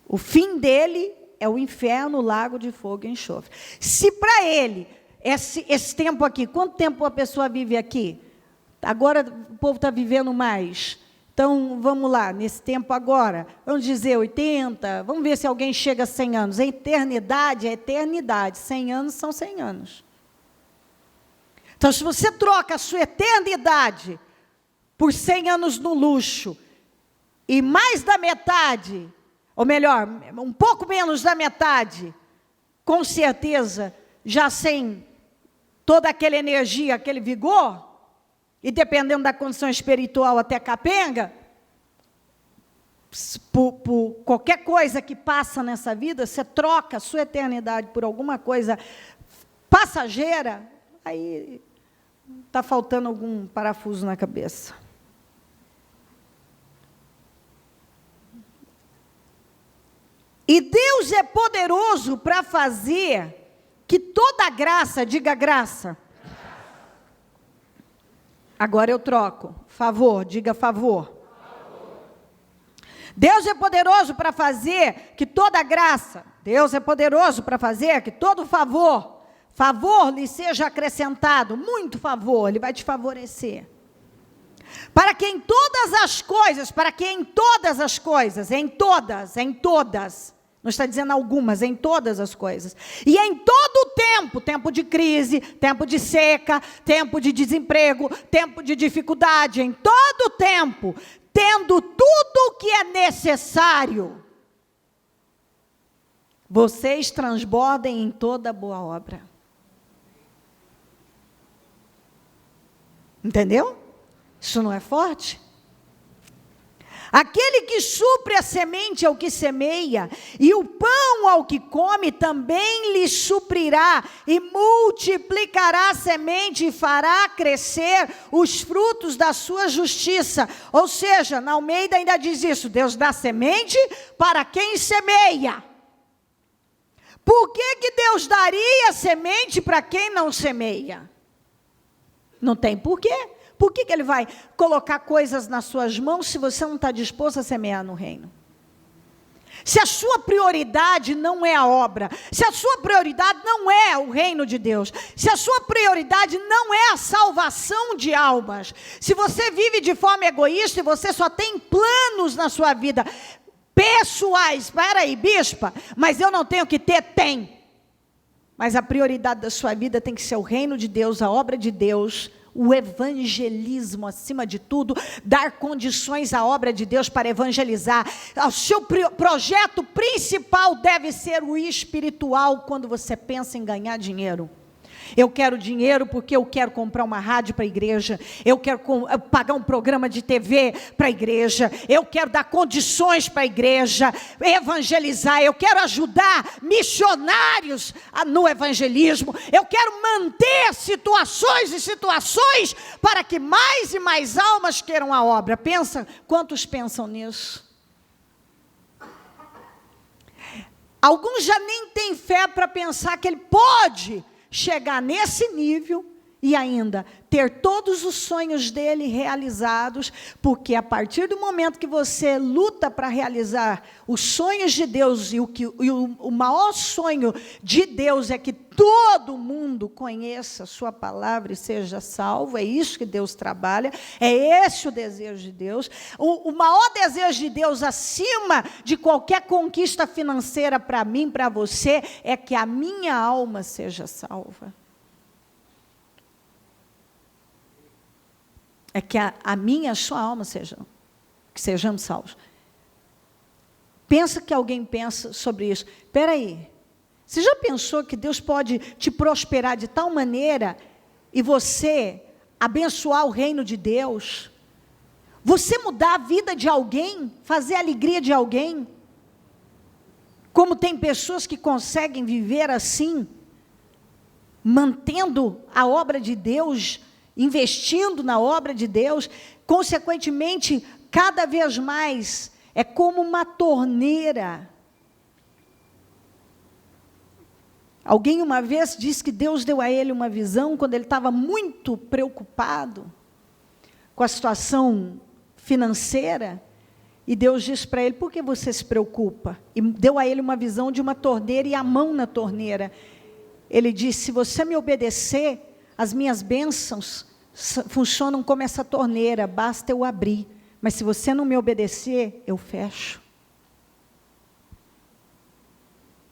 O fim dele é o inferno, o lago de fogo e enxofre. Se para ele, esse tempo aqui, quanto tempo a pessoa vive aqui? Agora o povo está vivendo mais. Então, vamos lá, nesse tempo agora, vamos dizer 80, vamos ver se alguém chega a 100 anos. A eternidade é eternidade, 100 anos são 100 anos. Então, se você troca a sua eternidade por 100 anos no luxo, e mais da metade, ou melhor, um pouco menos da metade, com certeza, já sem toda aquela energia, aquele vigor, e dependendo da condição espiritual até capenga, por qualquer coisa que passa nessa vida, você troca a sua eternidade por alguma coisa passageira, aí está faltando algum parafuso na cabeça. E Deus é poderoso para fazer que toda graça, diga graça. Agora eu troco. Favor, diga favor. Deus é poderoso para fazer que toda graça, Deus é poderoso para fazer que todo favor lhe seja acrescentado, muito favor, Ele vai te favorecer. Para que em todas as coisas, não está dizendo algumas, em todas as coisas. E em todo o tempo, tempo de crise, tempo de seca, tempo de desemprego, tempo de dificuldade, em todo o tempo, tendo tudo o que é necessário, vocês transbordem em toda boa obra. Entendeu? Isso não é forte? Aquele que supre a semente ao que semeia, e o pão ao que come, também lhe suprirá, e multiplicará a semente, e fará crescer os frutos da sua justiça. Ou seja, na Almeida ainda diz isso: Deus dá semente para quem semeia. Por que Deus daria semente para quem não semeia? Não tem porquê. Por que Ele vai colocar coisas nas suas mãos se você não está disposto a semear no reino? Se a sua prioridade não é a obra, se a sua prioridade não é o reino de Deus, se a sua prioridade não é a salvação de almas, se você vive de forma egoísta e você só tem planos na sua vida pessoais, espera aí, bispa, mas eu não tenho que ter, tem. Mas a prioridade da sua vida tem que ser o reino de Deus, a obra de Deus, o evangelismo acima de tudo, dar condições à obra de Deus para evangelizar. O seu projeto principal deve ser o espiritual quando você pensa em ganhar dinheiro. Eu quero dinheiro porque eu quero comprar uma rádio para a igreja, eu quero pagar um programa de TV para a igreja, eu quero dar condições para a igreja, evangelizar, eu quero ajudar missionários no evangelismo, eu quero manter situações e situações para que mais e mais almas queiram a obra. Pensa, quantos pensam nisso? Alguns já nem têm fé para pensar que ele pode chegar nesse nível e ainda ter todos os sonhos dele realizados, porque a partir do momento que você luta para realizar os sonhos de Deus, o maior sonho de Deus é que todo mundo conheça a sua palavra e seja salvo, é isso que Deus trabalha, é esse o desejo de Deus. O maior desejo de Deus, acima de qualquer conquista financeira para mim, para você, é que a minha alma seja salva. É que a minha, a sua alma que sejamos salvos. Pensa que alguém pensa sobre isso. Espera aí, você já pensou que Deus pode te prosperar de tal maneira e você abençoar o reino de Deus? Você mudar a vida de alguém, fazer a alegria de alguém? Como tem pessoas que conseguem viver assim, mantendo a obra de Deus, investindo na obra de Deus, consequentemente, cada vez mais, é como uma torneira. Alguém uma vez disse que Deus deu a ele uma visão, quando ele estava muito preocupado com a situação financeira, e Deus disse para ele: por que você se preocupa? E deu a ele uma visão de uma torneira e a mão na torneira. Ele disse: se você me obedecer, as minhas bênçãos funcionam como essa torneira, basta eu abrir. Mas se você não me obedecer, eu fecho.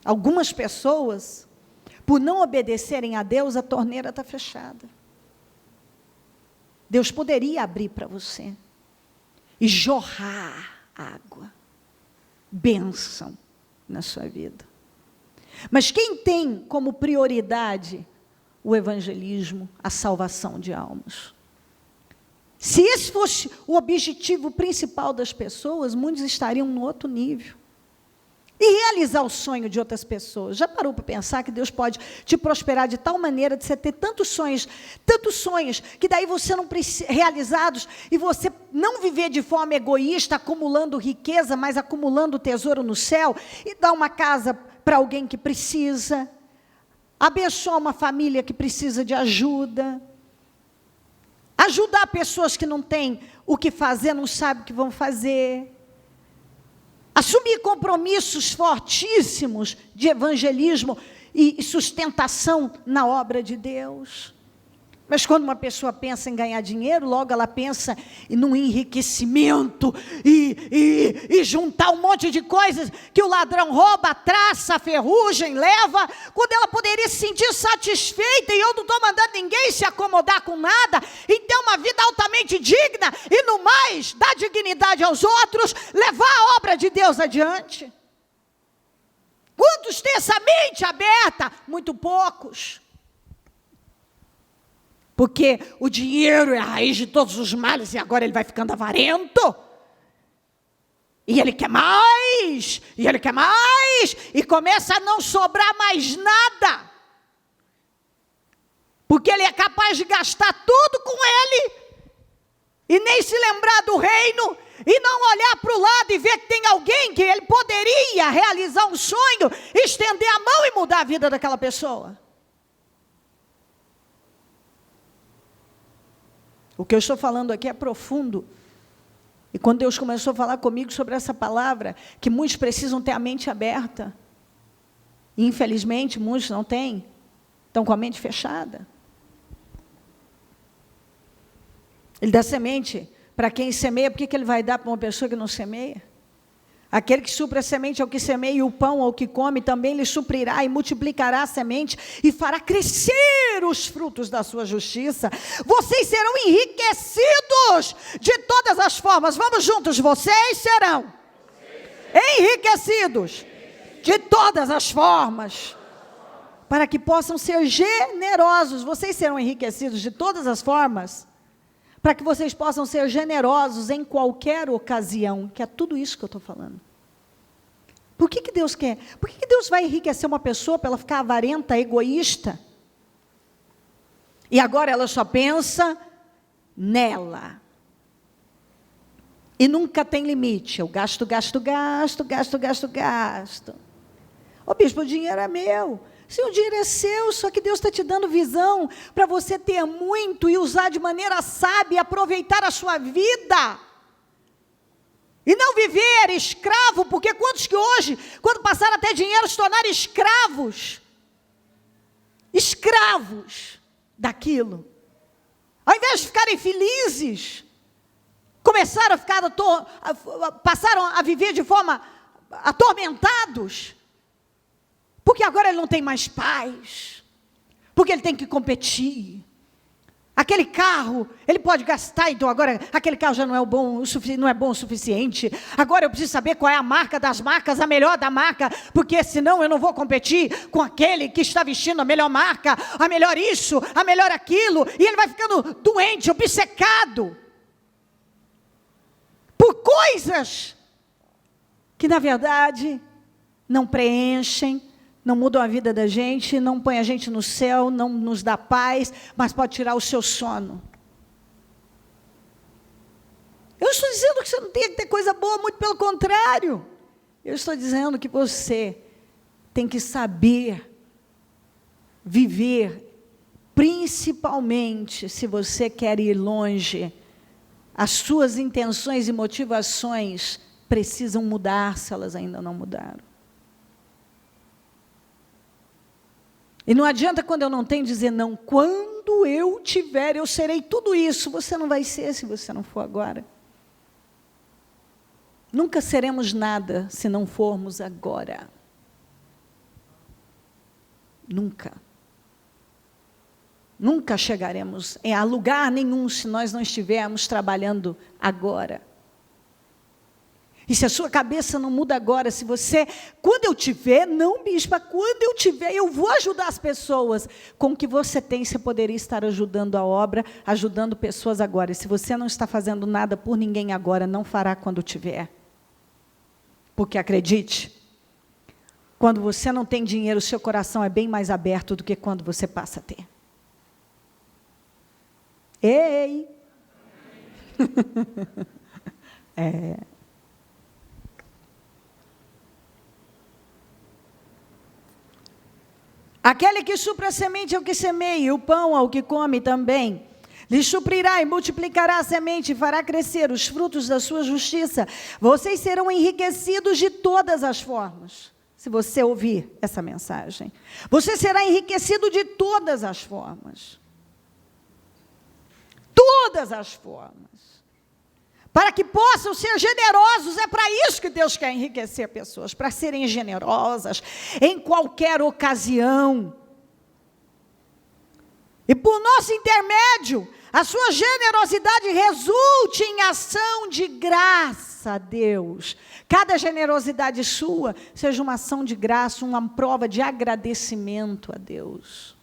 Algumas pessoas, por não obedecerem a Deus, a torneira está fechada. Deus poderia abrir para você e jorrar água, bênção na sua vida. Mas quem tem como prioridade o evangelismo, a salvação de almas? Se esse fosse o objetivo principal das pessoas, muitos estariam no outro nível. E realizar o sonho de outras pessoas. Já parou para pensar que Deus pode te prosperar de tal maneira de você ter tantos sonhos, que daí você não precisa, realizados, e você não viver de forma egoísta, acumulando riqueza, mas acumulando tesouro no céu, e dar uma casa para alguém que precisa, abençoar uma família que precisa de ajuda, ajudar pessoas que não têm o que fazer, não sabem o que vão fazer, assumir compromissos fortíssimos de evangelismo e sustentação na obra de Deus. Mas quando uma pessoa pensa em ganhar dinheiro, logo ela pensa num enriquecimento e juntar um monte de coisas que o ladrão rouba, traça, ferrugem, leva, quando ela poderia se sentir satisfeita, e eu não estou mandando ninguém se acomodar com nada, e ter uma vida altamente digna, e no mais, dar dignidade aos outros, levar a obra de Deus adiante. Quantos têm essa mente aberta? Muito poucos. Porque o dinheiro é a raiz de todos os males e agora ele vai ficando avarento. E ele quer mais, e ele quer mais, e começa a não sobrar mais nada. Porque ele é capaz de gastar tudo com ele, e nem se lembrar do reino, e não olhar para o lado e ver que tem alguém que ele poderia realizar um sonho, estender a mão e mudar a vida daquela pessoa. O que eu estou falando aqui é profundo. E quando Deus começou a falar comigo sobre essa palavra, que muitos precisam ter a mente aberta, e infelizmente muitos não têm, estão com a mente fechada. Ele dá semente para quem semeia. Por que ele vai dar para uma pessoa que não semeia? Aquele que supre a semente ao que semeia, e o pão ao que come, também lhe suprirá e multiplicará a semente, e fará crescer os frutos da sua justiça. Vocês serão enriquecidos de todas as formas. Vamos juntos, vocês serão enriquecidos de todas as formas, para que possam ser generosos. Vocês serão enriquecidos de todas as formas, para que vocês possam ser generosos em qualquer ocasião, que é tudo isso que eu estou falando. Por que Deus quer? Por que Deus vai enriquecer uma pessoa para ela ficar avarenta, egoísta? E agora ela só pensa nela. E nunca tem limite. Eu gasto. Ô bispo, o dinheiro é meu. Se o dinheiro é seu, só que Deus está te dando visão para você ter muito e usar de maneira sábia, aproveitar a sua vida. E não viver escravo, porque quantos que hoje, quando passaram a ter dinheiro, se tornaram escravos daquilo. Ao invés de ficarem felizes, passaram a viver de forma atormentados. Porque agora ele não tem mais paz, porque ele tem que competir. Aquele carro, ele pode gastar, então agora aquele carro já não é bom o suficiente. Agora eu preciso saber qual é a marca das marcas, a melhor da marca, porque senão eu não vou competir com aquele que está vestindo a melhor marca, a melhor isso, a melhor aquilo, e ele vai ficando doente, obcecado, por coisas que na verdade não preenchem, não mudam a vida da gente, não põe a gente no céu, não nos dá paz, mas pode tirar o seu sono. Eu estou dizendo que você não tem que ter coisa boa, muito pelo contrário. Eu estou dizendo que você tem que saber viver, principalmente se você quer ir longe. As suas intenções e motivações precisam mudar, se elas ainda não mudaram. E não adianta, quando eu não tenho, dizer não. Quando eu tiver, eu serei tudo isso. Você não vai ser se você não for agora. Nunca seremos nada se não formos agora. Nunca. Nunca chegaremos a lugar nenhum se nós não estivermos trabalhando agora. E se a sua cabeça não muda agora, se você, quando eu tiver, não, bispa, quando eu tiver, eu vou ajudar as pessoas. Com o que você tem, você poderia estar ajudando a obra, ajudando pessoas agora. E se você não está fazendo nada por ninguém agora, não fará quando tiver. Porque acredite, quando você não tem dinheiro, o seu coração é bem mais aberto do que quando você passa a ter. Ei! Aquele que supra a semente ao que semeia, o pão ao que come também, lhe suprirá e multiplicará a semente e fará crescer os frutos da sua justiça. Vocês serão enriquecidos de todas as formas. Se você ouvir essa mensagem, você será enriquecido de todas as formas. Todas as formas. Para que possam ser generosos, é para isso que Deus quer enriquecer pessoas, para serem generosas em qualquer ocasião. E por nosso intermédio, a sua generosidade resulte em ação de graça a Deus. Cada generosidade sua seja uma ação de graça, uma prova de agradecimento a Deus.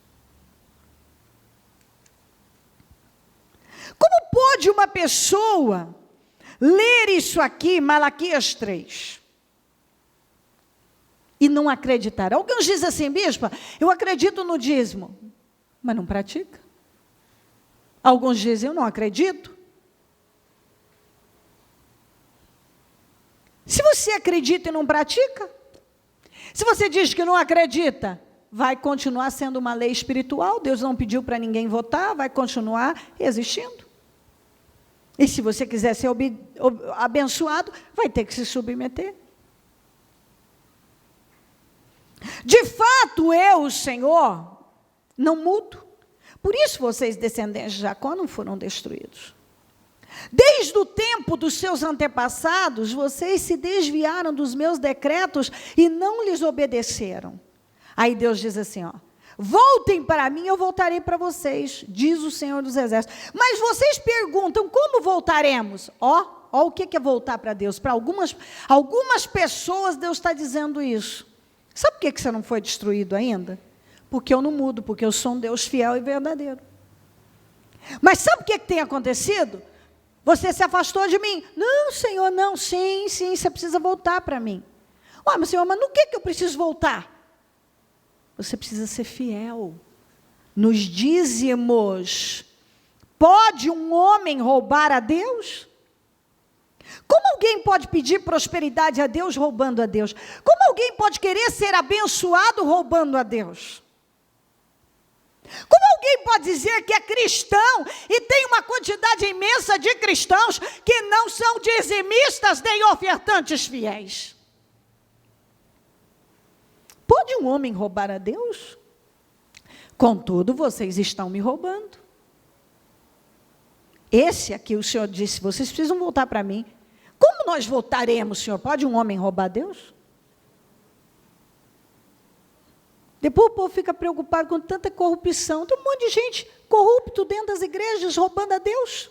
Como pode uma pessoa ler isso aqui, Malaquias 3, e não acreditar. Alguns dizem assim, bispa, eu acredito no dízimo, mas não pratica. Alguns dizem, eu não acredito. Se você acredita e não pratica, se você diz que não acredita, vai continuar sendo uma lei espiritual, Deus não pediu para ninguém votar, vai continuar existindo. E se você quiser ser abençoado, vai ter que se submeter. De fato, eu, o Senhor, não mudo. Por isso vocês, descendentes de Jacó, não foram destruídos. Desde o tempo dos seus antepassados, vocês se desviaram dos meus decretos e não lhes obedeceram. Aí Deus diz assim, ó, voltem para mim, eu voltarei para vocês, diz o Senhor dos Exércitos. Mas vocês perguntam, como voltaremos? Ó, o que é voltar para Deus? Para algumas pessoas Deus está dizendo isso. Sabe por que você não foi destruído ainda? Porque eu não mudo, porque eu sou um Deus fiel e verdadeiro. Mas sabe o que tem acontecido? Você se afastou de mim. Não, Senhor, não. Sim, você precisa voltar para mim. Ué, mas Senhor, mas no que eu preciso voltar? Você precisa ser fiel. Nos dízimos. Pode um homem roubar a Deus? Como alguém pode pedir prosperidade a Deus roubando a Deus? Como alguém pode querer ser abençoado roubando a Deus? Como alguém pode dizer que é cristão e tem uma quantidade imensa de cristãos que não são dizimistas nem ofertantes fiéis? Pode um homem roubar a Deus? Contudo, vocês estão me roubando. Esse aqui o Senhor disse, vocês precisam voltar para mim. Como nós voltaremos, Senhor? Pode um homem roubar a Deus? Depois o povo fica preocupado com tanta corrupção. Tem um monte de gente corrupto dentro das igrejas, roubando a Deus.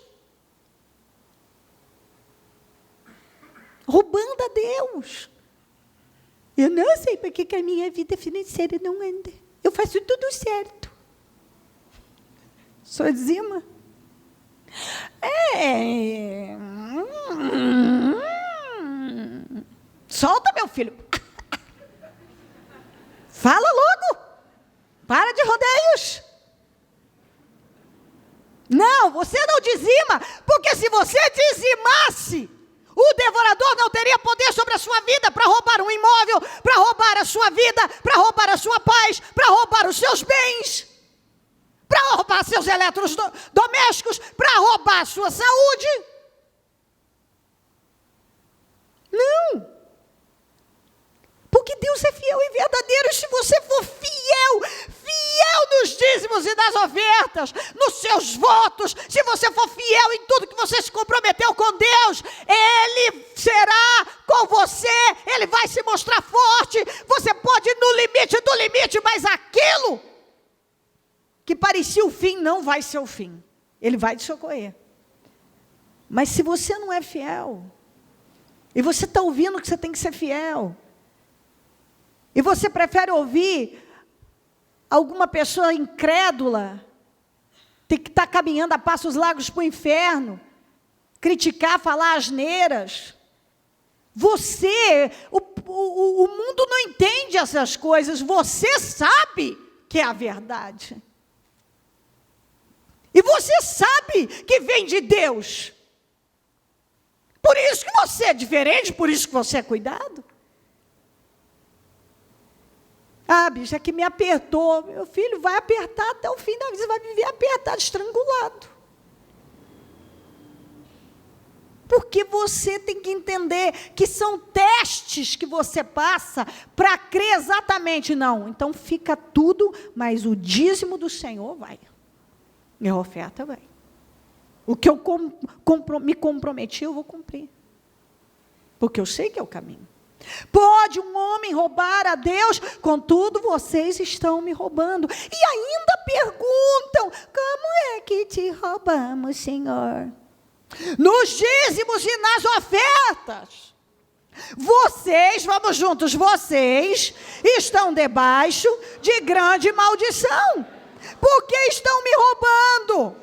Roubando a Deus. Eu não sei porque que a minha vida financeira não anda. Eu faço tudo certo. Só dizima. Solta, meu filho. Fala logo. Para de rodeios. Não, você não dizima, porque se você dizimasse, o devorador não teria poder sobre a sua vida para roubar um imóvel, para roubar a sua vida, para roubar a sua paz, para roubar os seus bens, para roubar seus eletrodomésticos, para roubar a sua saúde. Não. Porque Deus é fiel e verdadeiro, e se você for fiel nos dízimos e nas ofertas, nos seus votos, se você for fiel em tudo que você se comprometeu com Deus, Ele será com você, Ele vai se mostrar forte, você pode ir no limite do limite, mas aquilo que parecia o fim não vai ser o fim, Ele vai te socorrer. Mas se você não é fiel, e você está ouvindo que você tem que ser fiel, e você prefere ouvir alguma pessoa incrédula, que está caminhando a passos largos para o inferno, criticar, falar asneiras. O mundo não entende essas coisas, você sabe que é a verdade. E você sabe que vem de Deus. Por isso que você é diferente, por isso que você é cuidado. Ah, bicho, é que me apertou. Meu filho vai apertar até o fim da vida, você vai viver apertado, estrangulado. Porque você tem que entender que são testes que você passa para crer exatamente. Não, então fica tudo, mas o dízimo do Senhor vai. E a oferta vai. O que eu me comprometi, eu vou cumprir. Porque eu sei que é o caminho. Pode um homem roubar a Deus, contudo vocês estão me roubando. E ainda perguntam, como é que te roubamos, Senhor? Nos dízimos e nas ofertas. Vocês, vamos juntos, vocês estão debaixo de grande maldição. Porque estão me roubando.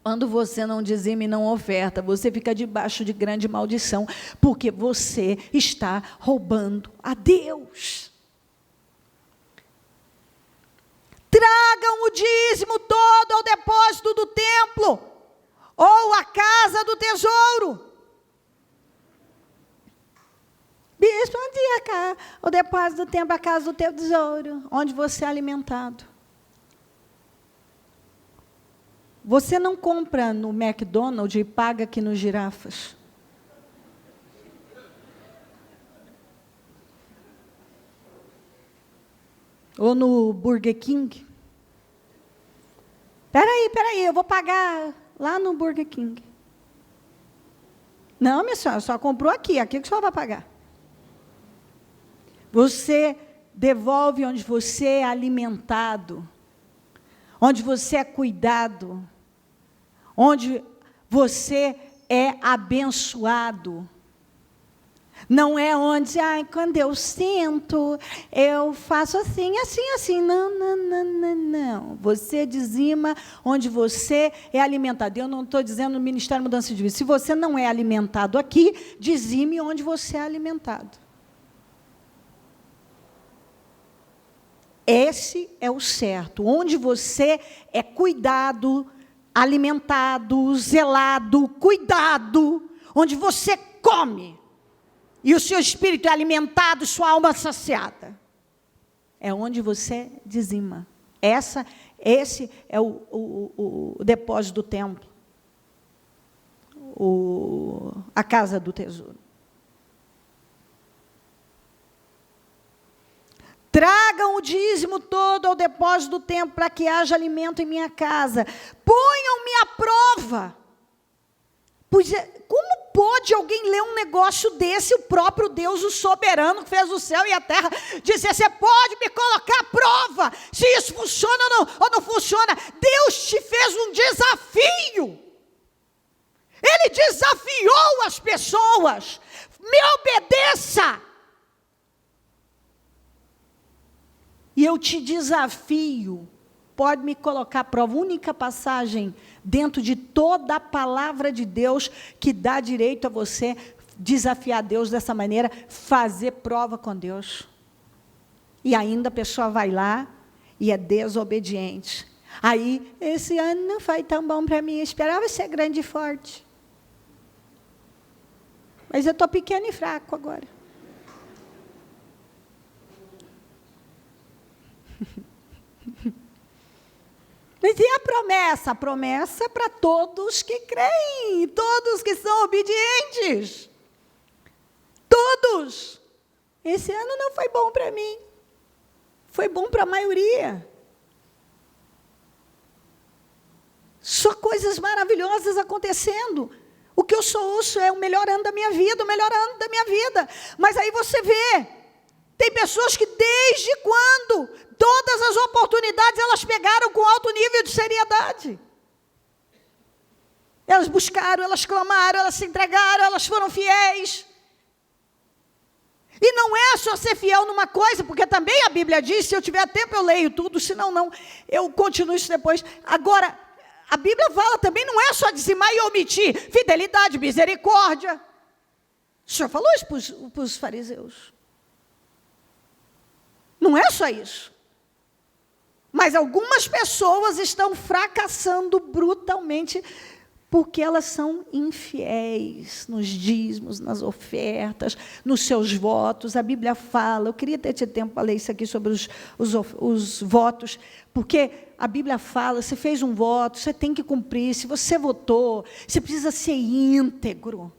Quando você não dizima e não oferta, você fica debaixo de grande maldição, porque você está roubando a Deus. Tragam o dízimo todo ao depósito do templo, ou à casa do tesouro. Bispo, onde é o depósito do templo, a casa do tesouro? Onde você é alimentado. Você não compra no McDonald's e paga aqui nos Girafas. Ou no Burger King. Peraí, eu vou pagar lá no Burger King. Não, minha senhora, só comprou aqui que a senhora vai pagar. Você devolve onde você é alimentado, onde você é cuidado, onde você é abençoado. Não é onde, quando eu sinto, eu faço assim. Não. Você dizima onde você é alimentado. Eu não estou dizendo no Ministério Mudança de Vida. Se você não é alimentado aqui, dizime onde você é alimentado. Esse é o certo. Onde você é cuidado, alimentado, zelado, cuidado. Onde você come. E o seu espírito é alimentado, sua alma saciada. É onde você dizima. Esse é o depósito do templo. A casa do tesouro. Tragam o dízimo todo ao depósito do templo, para que haja alimento em minha casa. Ponham-me à prova. Pois como pode alguém ler um negócio desse, o próprio Deus, o soberano, que fez o céu e a terra, dizer, você pode me colocar à prova, se isso funciona ou não funciona? Deus te fez um desafio. Ele desafiou as pessoas. Me obedeça. E eu te desafio, pode me colocar à prova. Única passagem dentro de toda a palavra de Deus que dá direito a você desafiar Deus dessa maneira, fazer prova com Deus. E ainda a pessoa vai lá e é desobediente. Aí, esse ano não foi tão bom para mim, eu esperava ser grande e forte. Mas eu estou pequeno e fraco agora. Mas e a promessa? A promessa é para todos que creem, todos que são obedientes. Todos. Esse ano não foi bom para mim. Foi bom para a maioria. Só coisas maravilhosas acontecendo. O que eu só ouço é o melhor ano da minha vida, o melhor ano da minha vida. Mas aí você vê, tem pessoas que desde quando todas as oportunidades elas pegaram com alto nível de seriedade. Elas buscaram, elas clamaram, elas se entregaram, elas foram fiéis. E não é só ser fiel numa coisa, porque também a Bíblia diz, se eu tiver tempo eu leio tudo, senão não, eu continuo isso depois. Agora, a Bíblia fala também, não é só dizimar e omitir, fidelidade, misericórdia. O Senhor falou isso para os fariseus. Não é só isso. Mas algumas pessoas estão fracassando brutalmente porque elas são infiéis nos dízimos, nas ofertas, nos seus votos. A Bíblia fala, eu queria ter tido tempo para ler isso aqui sobre os votos, porque a Bíblia fala, você fez um voto, você tem que cumprir, se você votou, você precisa ser íntegro.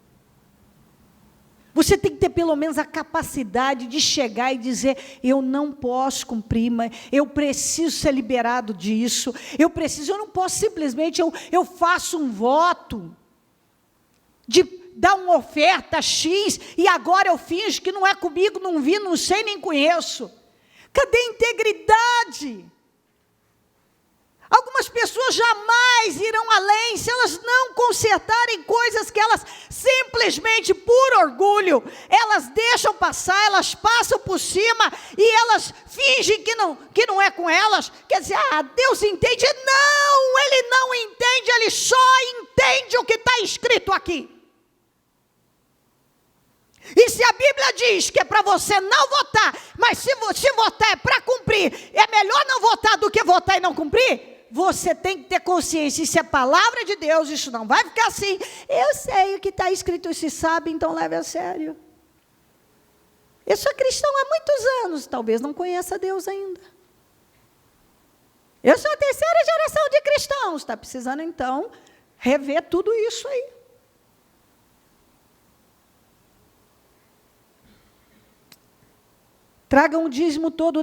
Você tem que ter pelo menos a capacidade de chegar e dizer, eu não posso cumprir, mas eu preciso ser liberado disso, eu não posso simplesmente, eu faço um voto de dar uma oferta X e agora eu finjo que não é comigo, não vi, não sei, nem conheço. Cadê a integridade? Algumas pessoas jamais irão além se elas não consertarem coisas que elas simplesmente por orgulho, elas deixam passar, elas passam por cima, e elas fingem que não é com elas. Quer dizer, Deus entende. Não, Ele não entende, Ele só entende o que está escrito aqui. E se a Bíblia diz que é para você não votar, mas se votar é para cumprir, é melhor não votar do que votar e não cumprir, você tem que ter consciência. Isso é palavra de Deus, isso não vai ficar assim. Eu sei o que está escrito, e se sabe, então leve a sério. Eu sou cristão há muitos anos, talvez não conheça Deus ainda. Eu sou a terceira geração de cristãos, está precisando então rever tudo isso aí. Tragam o dízimo todo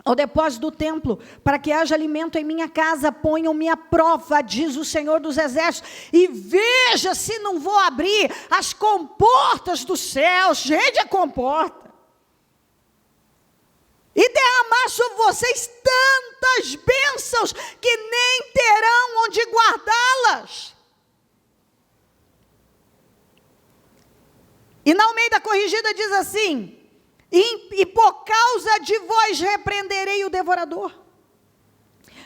ao depósito do templo, para que haja alimento em minha casa. Ponham-me à prova, diz o Senhor dos Exércitos, e veja se não vou abrir as comportas do céu. Gente, a comporta, e derramar sobre vocês tantas bênçãos que nem terão onde guardá-las. E na Almeida Corrigida diz assim: e por causa de vós repreenderei o devorador,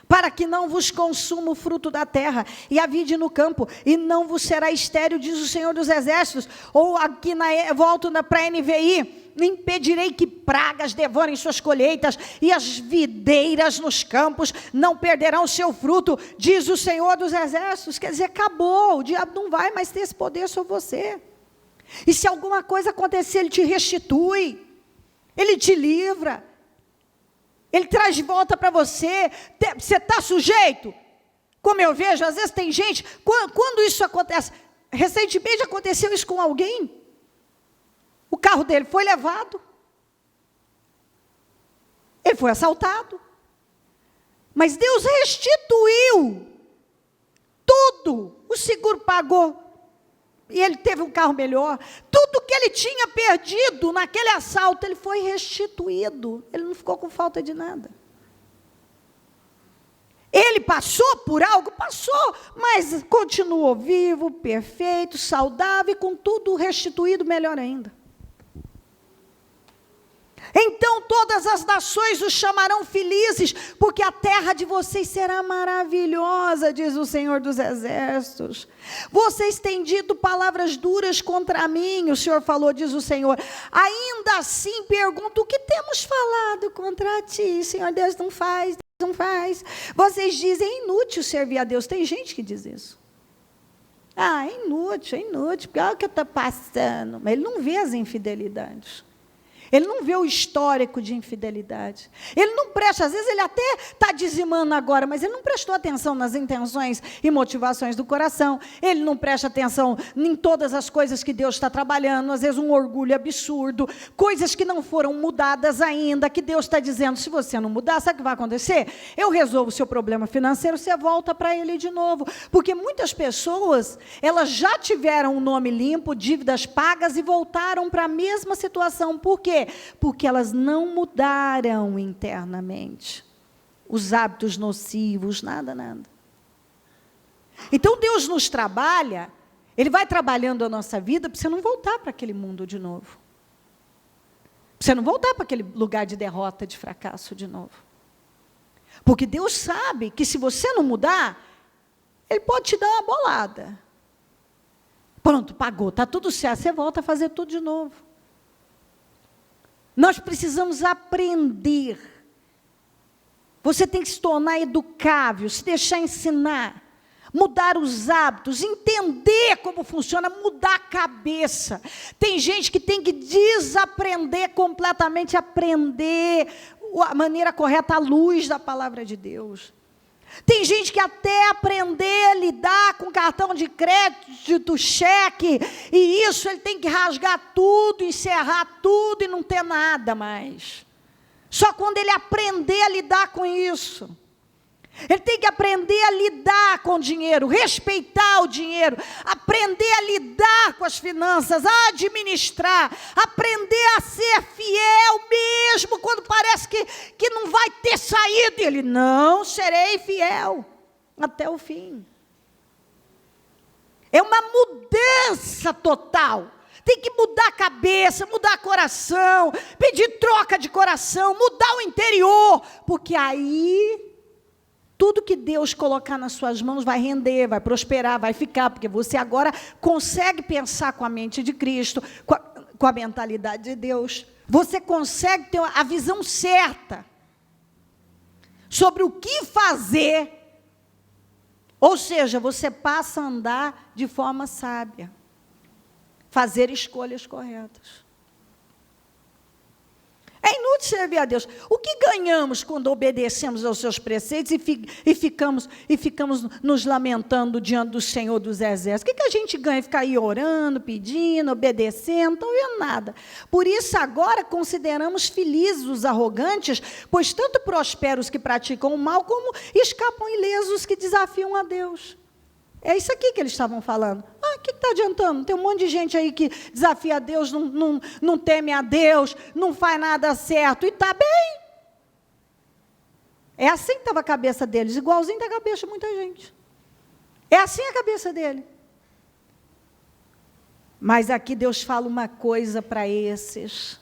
para que não vos consuma o fruto da terra, e a vide no campo, e não vos será estéril, diz o Senhor dos Exércitos. Ou aqui, volto para a NVI, impedirei que pragas devorem suas colheitas, e as videiras nos campos não perderão o seu fruto, diz o Senhor dos Exércitos. Quer dizer, acabou, o diabo não vai mais ter esse poder sobre você. E se alguma coisa acontecer, ele te restitui, ele te livra, ele traz de volta para você. Você está sujeito? Como eu vejo, às vezes tem gente, quando isso acontece, recentemente aconteceu isso com alguém, o carro dele foi levado, ele foi assaltado, mas Deus restituiu tudo, o seguro pagou, e ele teve um carro melhor. Tudo que ele tinha perdido naquele assalto, ele foi restituído. Ele não ficou com falta de nada. Ele passou por algo? Passou, mas continuou vivo, perfeito, saudável, e com tudo restituído, melhor ainda. Então todas as nações os chamarão felizes, porque a terra de vocês será maravilhosa, diz o Senhor dos Exércitos. Vocês têm dito palavras duras contra mim, o Senhor falou, diz o Senhor. Ainda assim pergunto: o que temos falado contra ti? Senhor Deus, não faz, Deus não faz. Vocês dizem: é inútil servir a Deus. Tem gente que diz isso. É inútil, porque olha o que eu estou passando. Mas ele não vê as infidelidades. Ele não vê o histórico de infidelidade. Ele não presta, às vezes ele até está dizimando agora, mas ele não prestou atenção nas intenções e motivações do coração. Ele não presta atenção em todas as coisas que Deus está trabalhando. Às vezes um orgulho absurdo, coisas que não foram mudadas ainda, que Deus está dizendo: se você não mudar, sabe o que vai acontecer? Eu resolvo o seu problema financeiro, você volta para ele de novo. Porque muitas pessoas, elas já tiveram o nome limpo, dívidas pagas, e voltaram para a mesma situação. Por quê? Porque elas não mudaram internamente. Os hábitos nocivos, nada. Então Deus nos trabalha, Ele vai trabalhando a nossa vida para você não voltar para aquele mundo de novo. Para você não voltar para aquele lugar de derrota, de fracasso de novo. Porque Deus sabe que se você não mudar, Ele pode te dar uma bolada. Pronto, pagou, está tudo certo, você volta a fazer tudo de novo. Nós precisamos aprender. Você tem que se tornar educável, se deixar ensinar, mudar os hábitos, entender como funciona, mudar a cabeça. Tem gente que tem que desaprender completamente, aprender a maneira correta à luz da palavra de Deus. Tem gente que até aprender a lidar com cartão de crédito, cheque, e isso ele tem que rasgar tudo, encerrar tudo e não ter nada mais. Só quando ele aprender a lidar com isso. Ele tem que aprender a lidar com o dinheiro, respeitar o dinheiro, aprender a lidar com as finanças, a administrar, aprender a ser fiel mesmo quando parece que não vai ter saída. Ele: não serei fiel até o fim. É uma mudança mudança total. Tem que mudar a cabeça, mudar o coração, pedir troca de coração, mudar o interior, porque aí tudo que Deus colocar nas suas mãos vai render, vai prosperar, vai ficar, porque você agora consegue pensar com a mente de Cristo, com a mentalidade de Deus. Você consegue ter a visão certa sobre o que fazer. Ou seja, você passa a andar de forma sábia, fazer escolhas corretas. É inútil servir a Deus. O que ganhamos quando obedecemos aos seus preceitos e ficamos nos lamentando diante do Senhor dos Exércitos? O que a gente ganha? Ficar aí orando, pedindo, obedecendo, não estou vendo nada. Por isso agora consideramos felizes os arrogantes, pois tanto prosperam os que praticam o mal, como escapam ilesos os que desafiam a Deus. É isso aqui que eles estavam falando. O que está adiantando? Tem um monte de gente aí que desafia a Deus, não teme a Deus, não faz nada certo, e está bem. É assim que estava a cabeça deles, igualzinho da cabeça de muita gente. É assim a cabeça dele. Mas aqui Deus fala uma coisa para esses.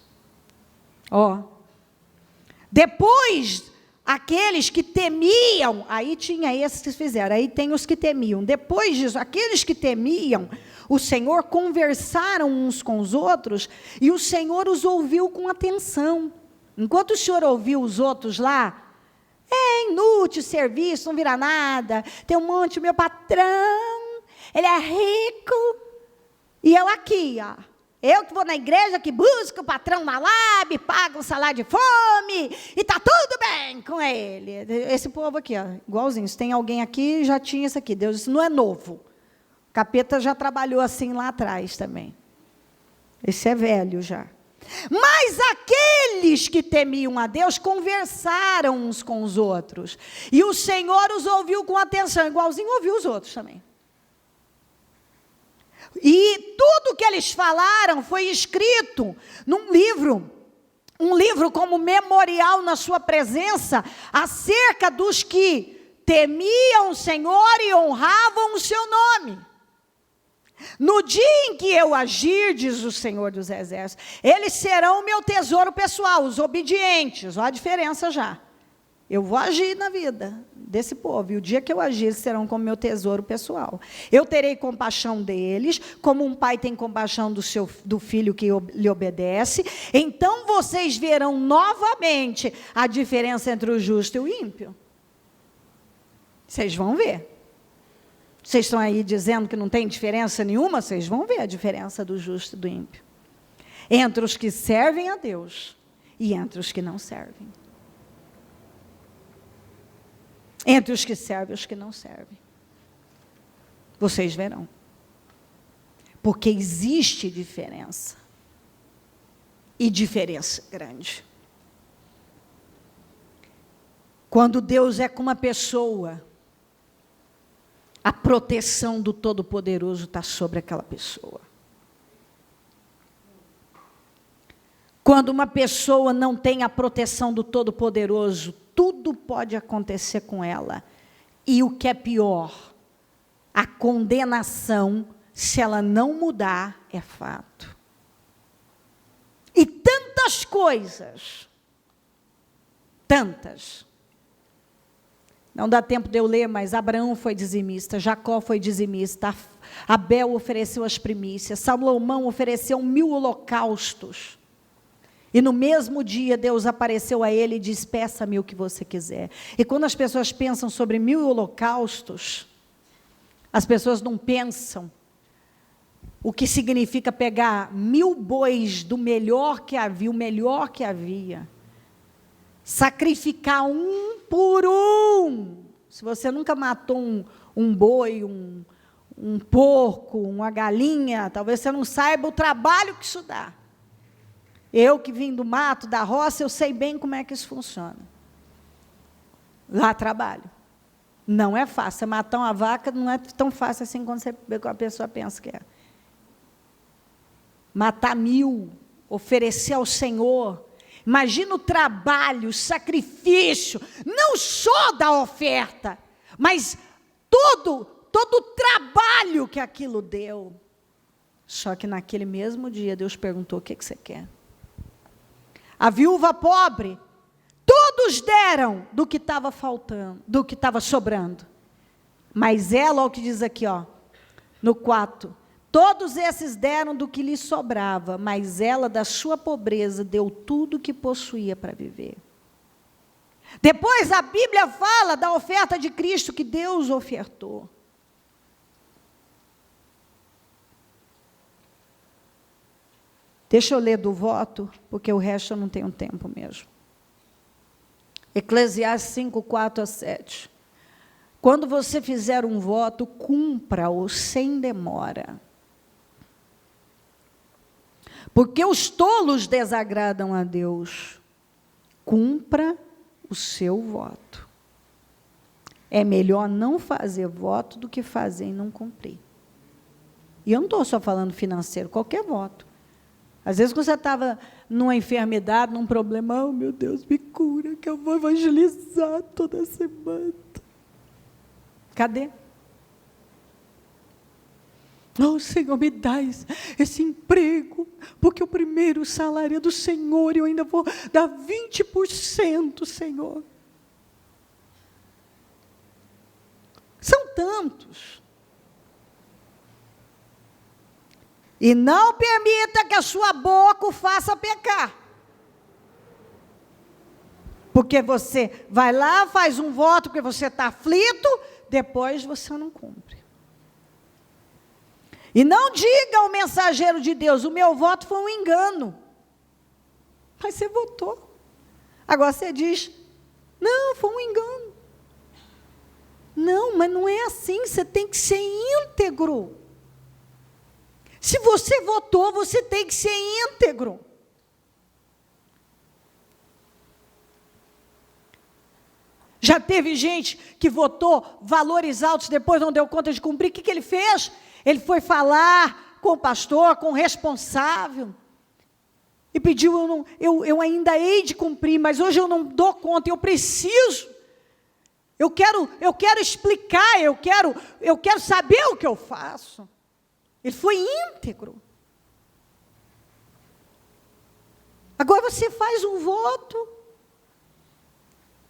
Depois... aqueles que temiam, aí tinha esses que fizeram, aí tem os que temiam. Depois disso, aqueles que temiam o Senhor conversaram uns com os outros, e o Senhor os ouviu com atenção. Enquanto o Senhor ouviu os outros lá, é inútil serviço, não vira nada, tem um monte, meu patrão, ele é rico, e eu aqui, eu que vou na igreja, que busco o patrão na lábia, pago um salário de fome, e está tudo bem com ele. Esse povo aqui, igualzinho, se tem alguém aqui, já tinha isso aqui. Deus, isso não é novo. O capeta já trabalhou assim lá atrás também. Esse é velho já. Mas aqueles que temiam a Deus conversaram uns com os outros. E o Senhor os ouviu com atenção, igualzinho ouviu os outros também. E tudo que eles falaram foi escrito num livro, um livro como memorial na sua presença, acerca dos que temiam o Senhor e honravam o seu nome. No dia em que eu agir, diz o Senhor dos Exércitos, eles serão o meu tesouro pessoal, os obedientes. Olha a diferença já. Eu vou agir na vida desse povo, e o dia que eu agir, eles serão como meu tesouro pessoal. Eu terei compaixão deles, como um pai tem compaixão do filho que lhe obedece. Então vocês verão novamente a diferença entre o justo e o ímpio. Vocês vão ver. Vocês estão aí dizendo que não tem diferença nenhuma, vocês vão ver a diferença do justo e do ímpio. Entre os que servem a Deus e entre os que não servem. Entre os que servem e os que não servem. Vocês verão. Porque existe diferença. E diferença grande. Quando Deus é com uma pessoa, a proteção do Todo-Poderoso está sobre aquela pessoa. Quando uma pessoa não tem a proteção do Todo-Poderoso, tudo pode acontecer com ela. E o que é pior, a condenação, se ela não mudar, é fato. E tantas coisas, tantas. Não dá tempo de eu ler, mas Abraão foi dizimista, Jacó foi dizimista, Abel ofereceu as primícias, Salomão ofereceu 1000 holocaustos. E no mesmo dia Deus apareceu a ele e disse: peça-me o que você quiser. E quando as pessoas pensam sobre 1000 holocaustos, as pessoas não pensam o que significa pegar 1000 bois do melhor que havia, o melhor que havia, sacrificar um por um. Se você nunca matou um boi, um porco, uma galinha, talvez você não saiba o trabalho que isso dá. Eu que vim do mato, da roça, eu sei bem como é que isso funciona. Lá trabalho. Não é fácil. Matar uma vaca não é tão fácil assim quando a pessoa pensa que é. Matar 1000, oferecer ao Senhor. Imagina o trabalho, o sacrifício, não só da oferta, mas todo o trabalho que aquilo deu. Só que naquele mesmo dia, Deus perguntou: o que você quer? A viúva pobre, todos deram do que estava faltando, do que estava sobrando. Mas ela, olha o que diz aqui, ó, no 4, todos esses deram do que lhe sobrava, mas ela, da sua pobreza, deu tudo que possuía para viver. Depois a Bíblia fala da oferta de Cristo que Deus ofertou. Deixa eu ler do voto, porque o resto eu não tenho tempo mesmo. Eclesiastes 5, 4 a 7. Quando você fizer um voto, cumpra-o sem demora. Porque os tolos desagradam a Deus. Cumpra o seu voto. É melhor não fazer voto do que fazer e não cumprir. E eu não estou só falando financeiro, qualquer voto. Às vezes, quando você estava numa enfermidade, num problema, oh, meu Deus, me cura, que eu vou evangelizar toda semana. Cadê? Oh, Senhor, me dá esse emprego, porque o primeiro salário é do Senhor, e eu ainda vou dar 20%, Senhor. São tantos. E não permita que a sua boca o faça pecar. Porque você vai lá, faz um voto, porque você está aflito, depois você não cumpre. E não diga ao mensageiro de Deus: o meu voto foi um engano. Mas você votou. Agora você diz: não, foi um engano. Não, mas não é assim, você tem que ser íntegro. Se você votou, você tem que ser íntegro. Já teve gente que votou valores altos, depois não deu conta de cumprir. O que ele fez? Ele foi falar com o pastor, com o responsável, e pediu: eu ainda hei de cumprir, mas hoje eu não dou conta, eu preciso. Eu quero explicar, eu quero saber o que eu faço. Ele foi íntegro. Agora você faz um voto,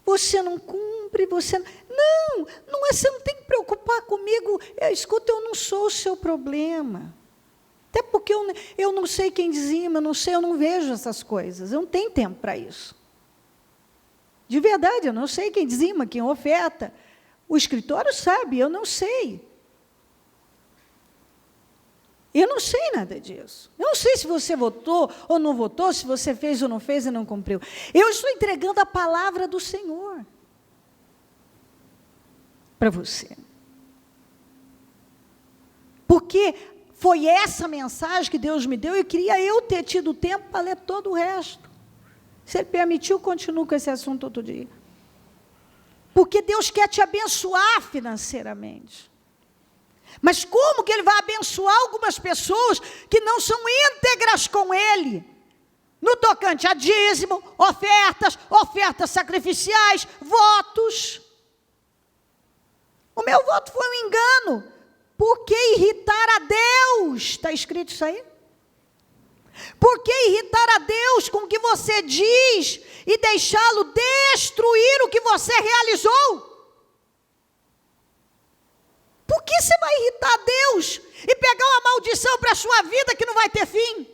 você não cumpre, você... Não é, você não tem que preocupar comigo. Escuta, eu não sou o seu problema. Até porque eu não sei quem dizima, eu não vejo essas coisas. Eu não tenho tempo para isso. De verdade, eu não sei quem dizima, quem oferta. O escritório sabe, eu não sei. Eu não sei nada disso. Eu não sei se você votou ou não votou, se você fez ou não fez e não cumpriu. Eu estou entregando a palavra do Senhor para você. Porque foi essa mensagem que Deus me deu e queria eu ter tido tempo para ler todo o resto. Se Ele permitiu, continuo com esse assunto outro dia. Porque Deus quer te abençoar financeiramente. Mas como que Ele vai abençoar algumas pessoas que não são íntegras com Ele? No tocante a dízimo, ofertas sacrificiais, votos. O meu voto foi um engano. Por que irritar a Deus? Está escrito isso aí? Por que irritar a Deus com o que você diz e deixá-lo destruir o que você realizou? Por que você vai irritar a Deus e pegar uma maldição para a sua vida que não vai ter fim?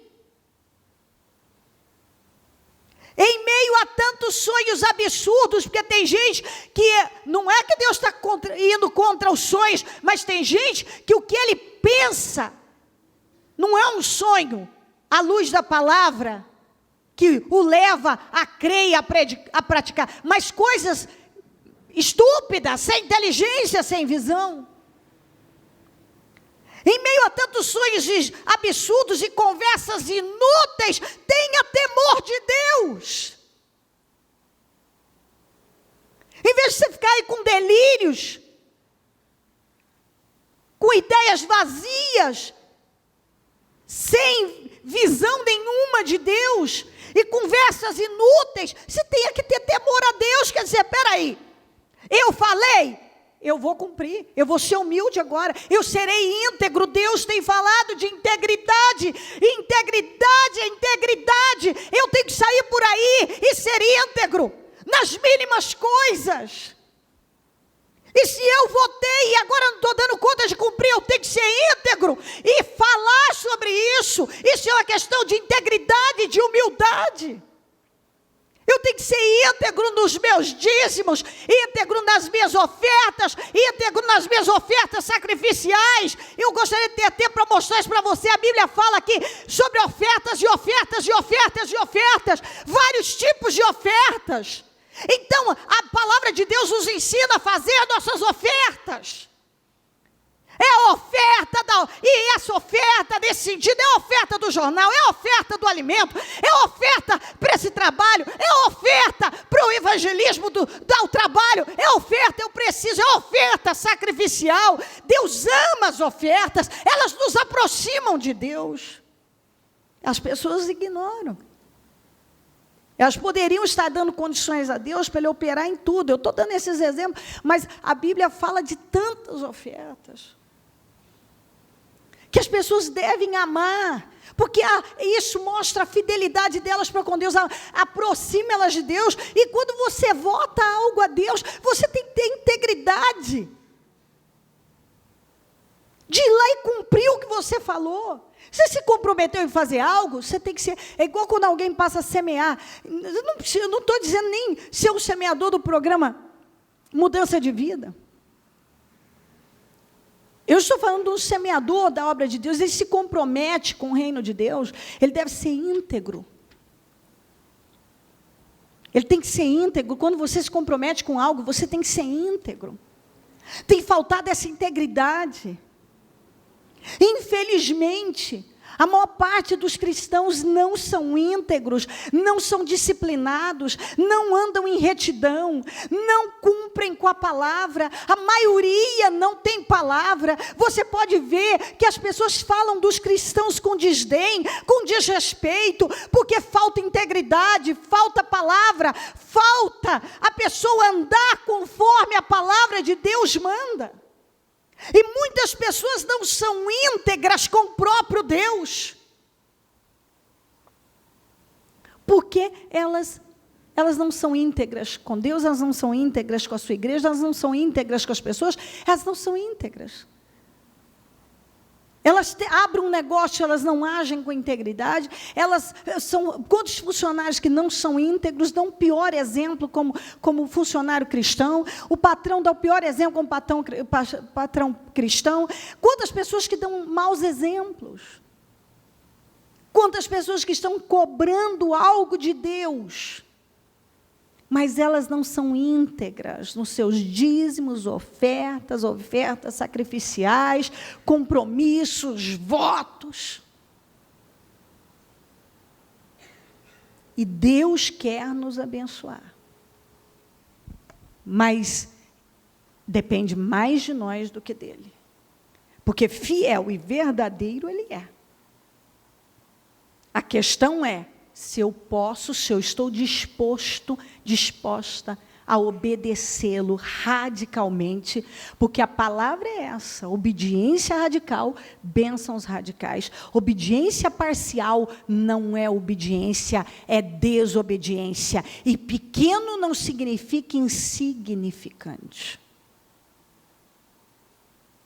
Em meio a tantos sonhos absurdos, porque tem gente que, não é que Deus está indo contra os sonhos, mas tem gente que o que ele pensa não é um sonho, à luz da palavra, que o leva a crer e a praticar, mas coisas estúpidas, sem inteligência, sem visão. Em meio a tantos sonhos absurdos e conversas inúteis, tenha temor de Deus. Em vez de você ficar aí com delírios, com ideias vazias, sem visão nenhuma de Deus, e conversas inúteis, você tem que ter temor a Deus. Quer dizer, espera aí, eu falei, eu vou cumprir, eu vou ser humilde agora, eu serei íntegro. Deus tem falado de integridade, integridade, integridade. Eu tenho que sair por aí e ser íntegro, nas mínimas coisas. E se eu votei e agora não estou dando conta de cumprir, eu tenho que ser íntegro e falar sobre isso. Isso é uma questão de integridade, de humildade. Eu tenho que ser íntegro nos meus dízimos, íntegro nas minhas ofertas, íntegro nas minhas ofertas sacrificiais. Eu gostaria de ter tempo para mostrar isso para você. A Bíblia fala aqui sobre ofertas e ofertas e ofertas e ofertas, vários tipos de ofertas. Então, a palavra de Deus nos ensina a fazer as nossas ofertas. É a oferta, e essa oferta nesse sentido, é a oferta do jornal, é a oferta do alimento, é a oferta para esse trabalho, é a oferta para o evangelismo do trabalho, é a oferta, eu preciso, é a oferta sacrificial. Deus ama as ofertas, elas nos aproximam de Deus. As pessoas ignoram. Elas poderiam estar dando condições a Deus para Ele operar em tudo. Eu estou dando esses exemplos, mas a Bíblia fala de tantas ofertas que as pessoas devem amar, porque isso mostra a fidelidade delas para com Deus, aproxima elas de Deus. E quando você vota algo a Deus, você tem que ter integridade de ir lá e cumprir o que você falou. Você se comprometeu em fazer algo, você tem que ser. É igual quando alguém passa a semear. Eu não estou dizendo nem ser o semeador do programa Mudança de Vida. Eu estou falando de um semeador da obra de Deus. Ele se compromete com o reino de Deus. Ele deve ser íntegro. Ele tem que ser íntegro. Quando você se compromete com algo, você tem que ser íntegro. Tem faltado essa integridade. Infelizmente, a maior parte dos cristãos não são íntegros, não são disciplinados, não andam em retidão, não cumprem com a palavra. A maioria não tem palavra. Você pode ver que as pessoas falam dos cristãos com desdém, com desrespeito, porque falta integridade, falta palavra, falta a pessoa andar conforme a palavra de Deus manda. E muitas pessoas não são íntegras com o próprio Deus, porque elas não são íntegras com Deus, elas não são íntegras com a sua igreja, elas não são íntegras com as pessoas, elas não são íntegras. Elas abrem um negócio, elas não agem com integridade. Elas são, quantos funcionários que não são íntegros dão o pior exemplo como funcionário cristão. O patrão dá o pior exemplo como patrão cristão. Quantas pessoas que dão maus exemplos. Quantas pessoas que estão cobrando algo de Deus, mas elas não são íntegras nos seus dízimos, ofertas sacrificiais, compromissos, votos. E Deus quer nos abençoar. Mas depende mais de nós do que dele. Porque fiel e verdadeiro ele é. A questão é, se eu posso, se eu estou disposta a obedecê-lo radicalmente, porque a palavra é essa: obediência radical, bênçãos radicais. Obediência parcial não é obediência, é desobediência. E pequeno não significa insignificante.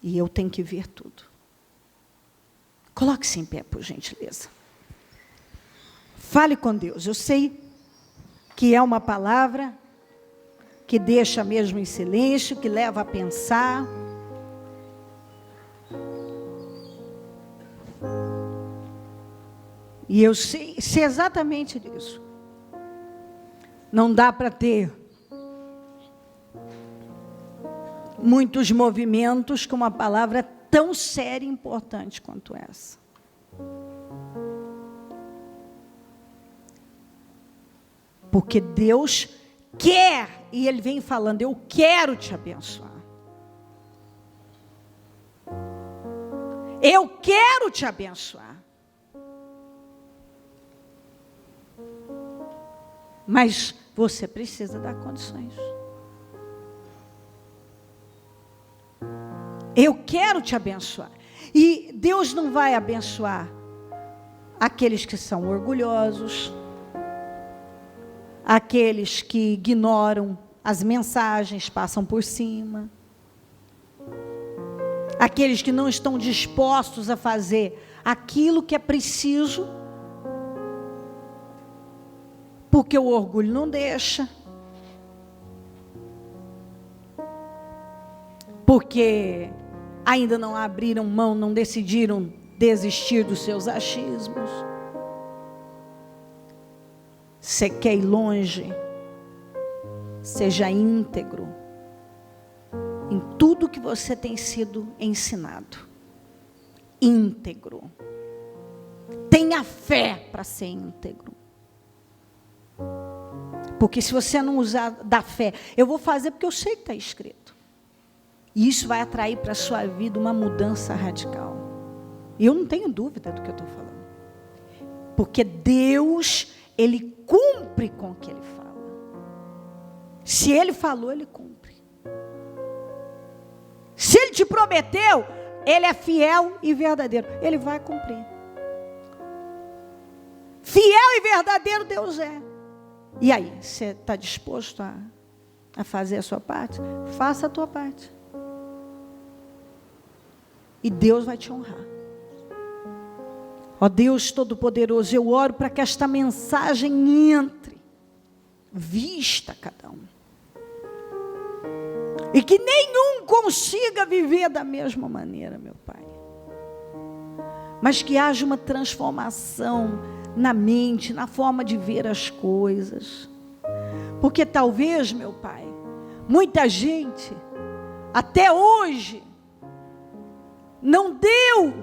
E eu tenho que ver tudo. Coloque-se em pé, por gentileza. Fale com Deus. Eu sei que é uma palavra que deixa mesmo em silêncio, que leva a pensar. E eu sei exatamente disso. Não dá para ter muitos movimentos com uma palavra tão séria e importante quanto essa. Porque Deus quer, e Ele vem falando, eu quero te abençoar. Eu quero te abençoar. Mas você precisa dar condições. Eu quero te abençoar. E Deus não vai abençoar aqueles que são orgulhosos, aqueles que ignoram as mensagens, passam por cima, aqueles que não estão dispostos a fazer aquilo que é preciso, porque o orgulho não deixa, porque ainda não abriram mão, não decidiram desistir dos seus achismos. Você quer ir longe? Seja íntegro em tudo que você tem sido ensinado. Íntegro. Tenha fé para ser íntegro. Porque se você não usar da fé, eu vou fazer porque eu sei que está escrito. E isso vai atrair para a sua vida uma mudança radical. E eu não tenho dúvida do que eu estou falando. Porque Deus, Ele cumpre com o que Ele fala. Se Ele falou, Ele cumpre. Se Ele te prometeu, Ele é fiel e verdadeiro. Ele vai cumprir. Fiel e verdadeiro Deus é. E aí, você está disposto a fazer a sua parte? Faça a tua parte. E Deus vai te honrar. Ó Deus Todo-Poderoso, eu oro para que esta mensagem entre, vista cada um. E que nenhum consiga viver da mesma maneira, meu Pai. Mas que haja uma transformação na mente, na forma de ver as coisas. Porque talvez, meu Pai, muita gente, até hoje, não deu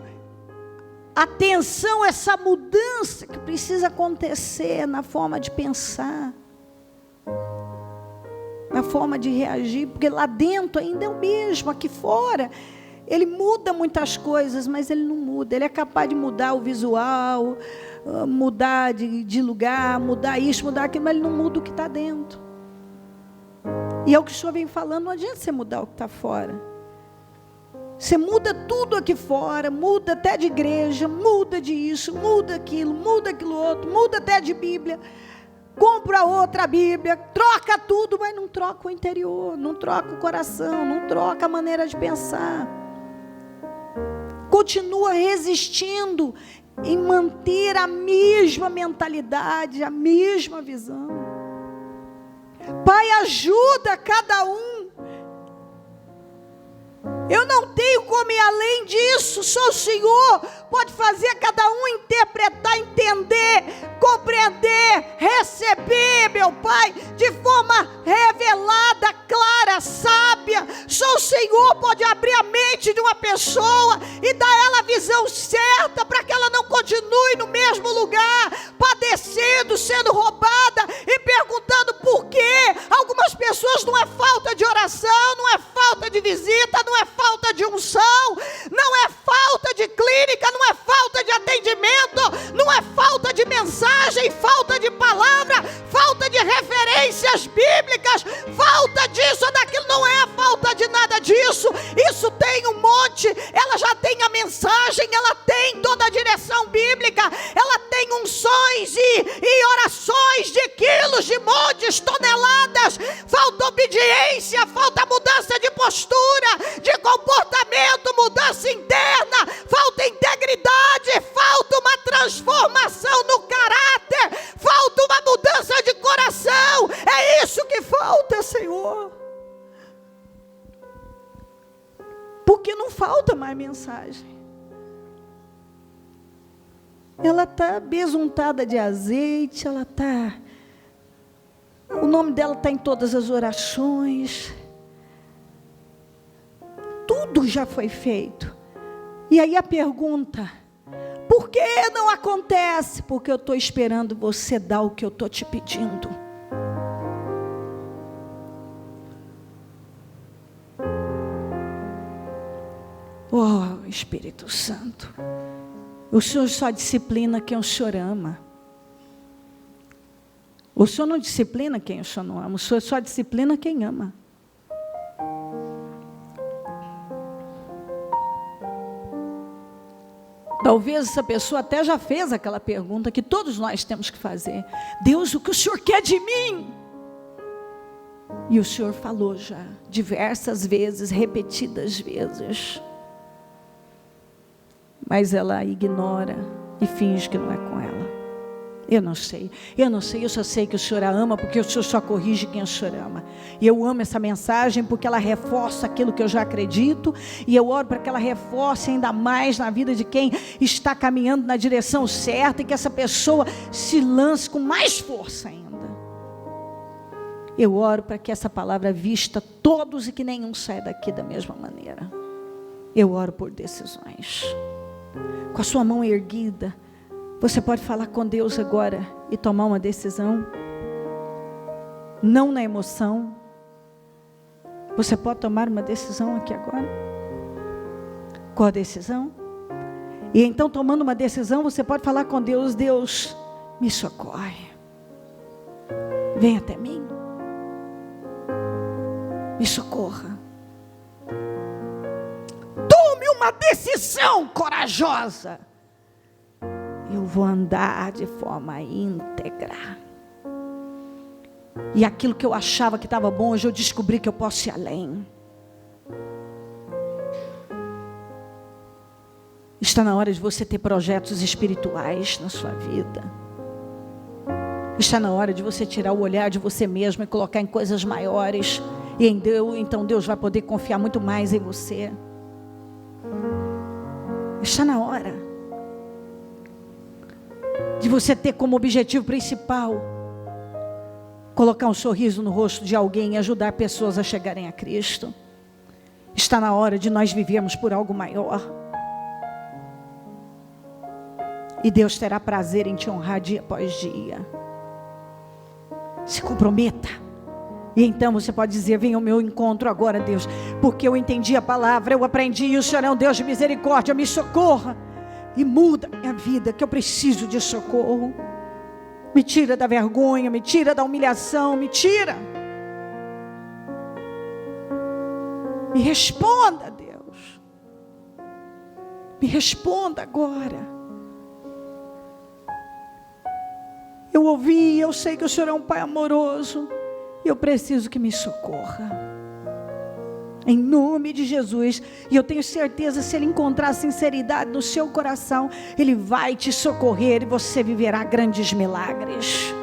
atenção a essa mudança que precisa acontecer na forma de pensar, na forma de reagir, porque lá dentro ainda é o mesmo, aqui fora ele muda muitas coisas, mas ele não muda. Ele é capaz de mudar o visual, mudar de lugar, mudar isso, mudar aquilo, mas ele não muda o que está dentro. E é o que o Senhor vem falando, não adianta você mudar o que está fora. Você muda tudo aqui fora, muda até de igreja, muda de isso, muda aquilo outro, muda até de Bíblia, compra outra Bíblia, troca tudo, mas não troca o interior, não troca o coração, não troca a maneira de pensar. Continua resistindo em manter a mesma mentalidade, a mesma visão. Pai, ajuda cada um. Eu não tenho como ir além disso, só o Senhor pode fazer cada um interpretar, entender, compreender, receber, meu Pai, de forma revelada, clara, sábia. Só o Senhor pode abrir a mente de uma pessoa e dar a ela a visão certa, para que ela não continue no mesmo lugar, padecendo, sendo roubada e perguntando por quê. Algumas pessoas não é falta de oração, não é falta de visita, não é falta de unção, não é falta de clínica, não é falta de atendimento, não é falta de mensagem, falta de palavra, falta de referências bíblicas, falta disso ou daquilo, não é a falta de nada disso. Isso tem um monte, ela já tem a mensagem, ela tem toda a direção bíblica, ela tem unções e orações de quilos, de montes, toneladas. Falta obediência, falta mudança de postura, de comportamento, mudança interna, falta integridade, falta uma transformação no caráter, falta uma mudança de coração. É isso que falta, Senhor. Porque não falta mais mensagem. Ela está besuntada de azeite, o nome dela está em todas as orações. Tudo já foi feito. E aí a pergunta: por que não acontece? Porque eu estou esperando você dar o que eu estou te pedindo. Oh, Espírito Santo, o Senhor só disciplina quem o Senhor ama. O Senhor não disciplina quem o Senhor não ama, o Senhor só disciplina quem ama. Talvez essa pessoa até já fez aquela pergunta que todos nós temos que fazer: Deus, o que o Senhor quer de mim? E o Senhor falou já diversas vezes, repetidas vezes. Mas ela ignora e finge que não é com ela. Eu não sei, eu só sei que o Senhor a ama, porque o Senhor só corrige quem o Senhor ama. E eu amo essa mensagem porque ela reforça aquilo que eu já acredito, e eu oro para que ela reforce ainda mais na vida de quem está caminhando na direção certa, e que essa pessoa se lance com mais força ainda. Eu oro para que essa palavra vista todos e que nenhum saia daqui da mesma maneira. Eu oro por decisões. Com a sua mão erguida, você pode falar com Deus agora e tomar uma decisão. Não na emoção. Você pode tomar uma decisão aqui agora. Qual a decisão? E então, tomando uma decisão, você pode falar com Deus: Deus, me socorre. Vem até mim. Me socorra. Tome uma decisão corajosa. Eu vou andar de forma íntegra. E aquilo que eu achava que estava bom, hoje eu descobri que eu posso ir além. Está na hora de você ter projetos espirituais na sua vida. Está na hora de você tirar o olhar de você mesmo e colocar em coisas maiores. E em Deus, então Deus vai poder confiar muito mais em você. Está na hora de você ter como objetivo principal colocar um sorriso no rosto de alguém e ajudar pessoas a chegarem a Cristo. Está na hora de nós vivermos por algo maior. E Deus terá prazer em te honrar dia após dia. Se comprometa. E então você pode dizer: venha ao meu encontro agora, Deus, porque eu entendi a palavra, eu aprendi, e o Senhor é um Deus de misericórdia, me socorra. E muda minha vida, que eu preciso de socorro. Me tira da vergonha, me tira da humilhação, me tira. Me responda, Deus. Me responda agora. Eu ouvi, eu sei que o Senhor é um Pai amoroso. E eu preciso que me socorra. Em nome de Jesus. E eu tenho certeza, se Ele encontrar sinceridade no seu coração, Ele vai te socorrer e você viverá grandes milagres.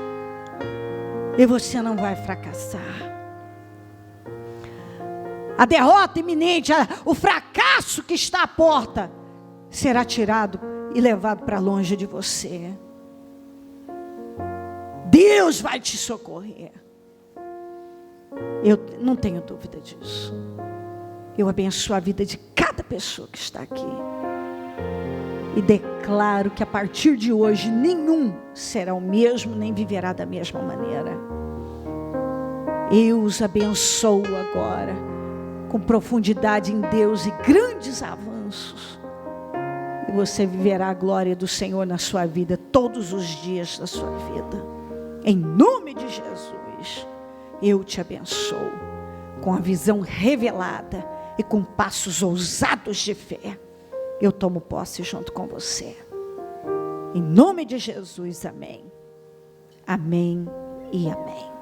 E você não vai fracassar. A derrota iminente, o fracasso que está à porta, será tirado e levado para longe de você. Deus vai te socorrer. Eu não tenho dúvida disso. Eu abençoo a vida de cada pessoa que está aqui. E declaro que a partir de hoje, nenhum será o mesmo, nem viverá da mesma maneira. Eu os abençoo agora, com profundidade em Deus e grandes avanços. E você viverá a glória do Senhor na sua vida, todos os dias da sua vida. Em nome de Jesus, eu te abençoo, com a visão revelada e com passos ousados de fé. Eu tomo posse junto com você. Em nome de Jesus, amém. Amém e amém.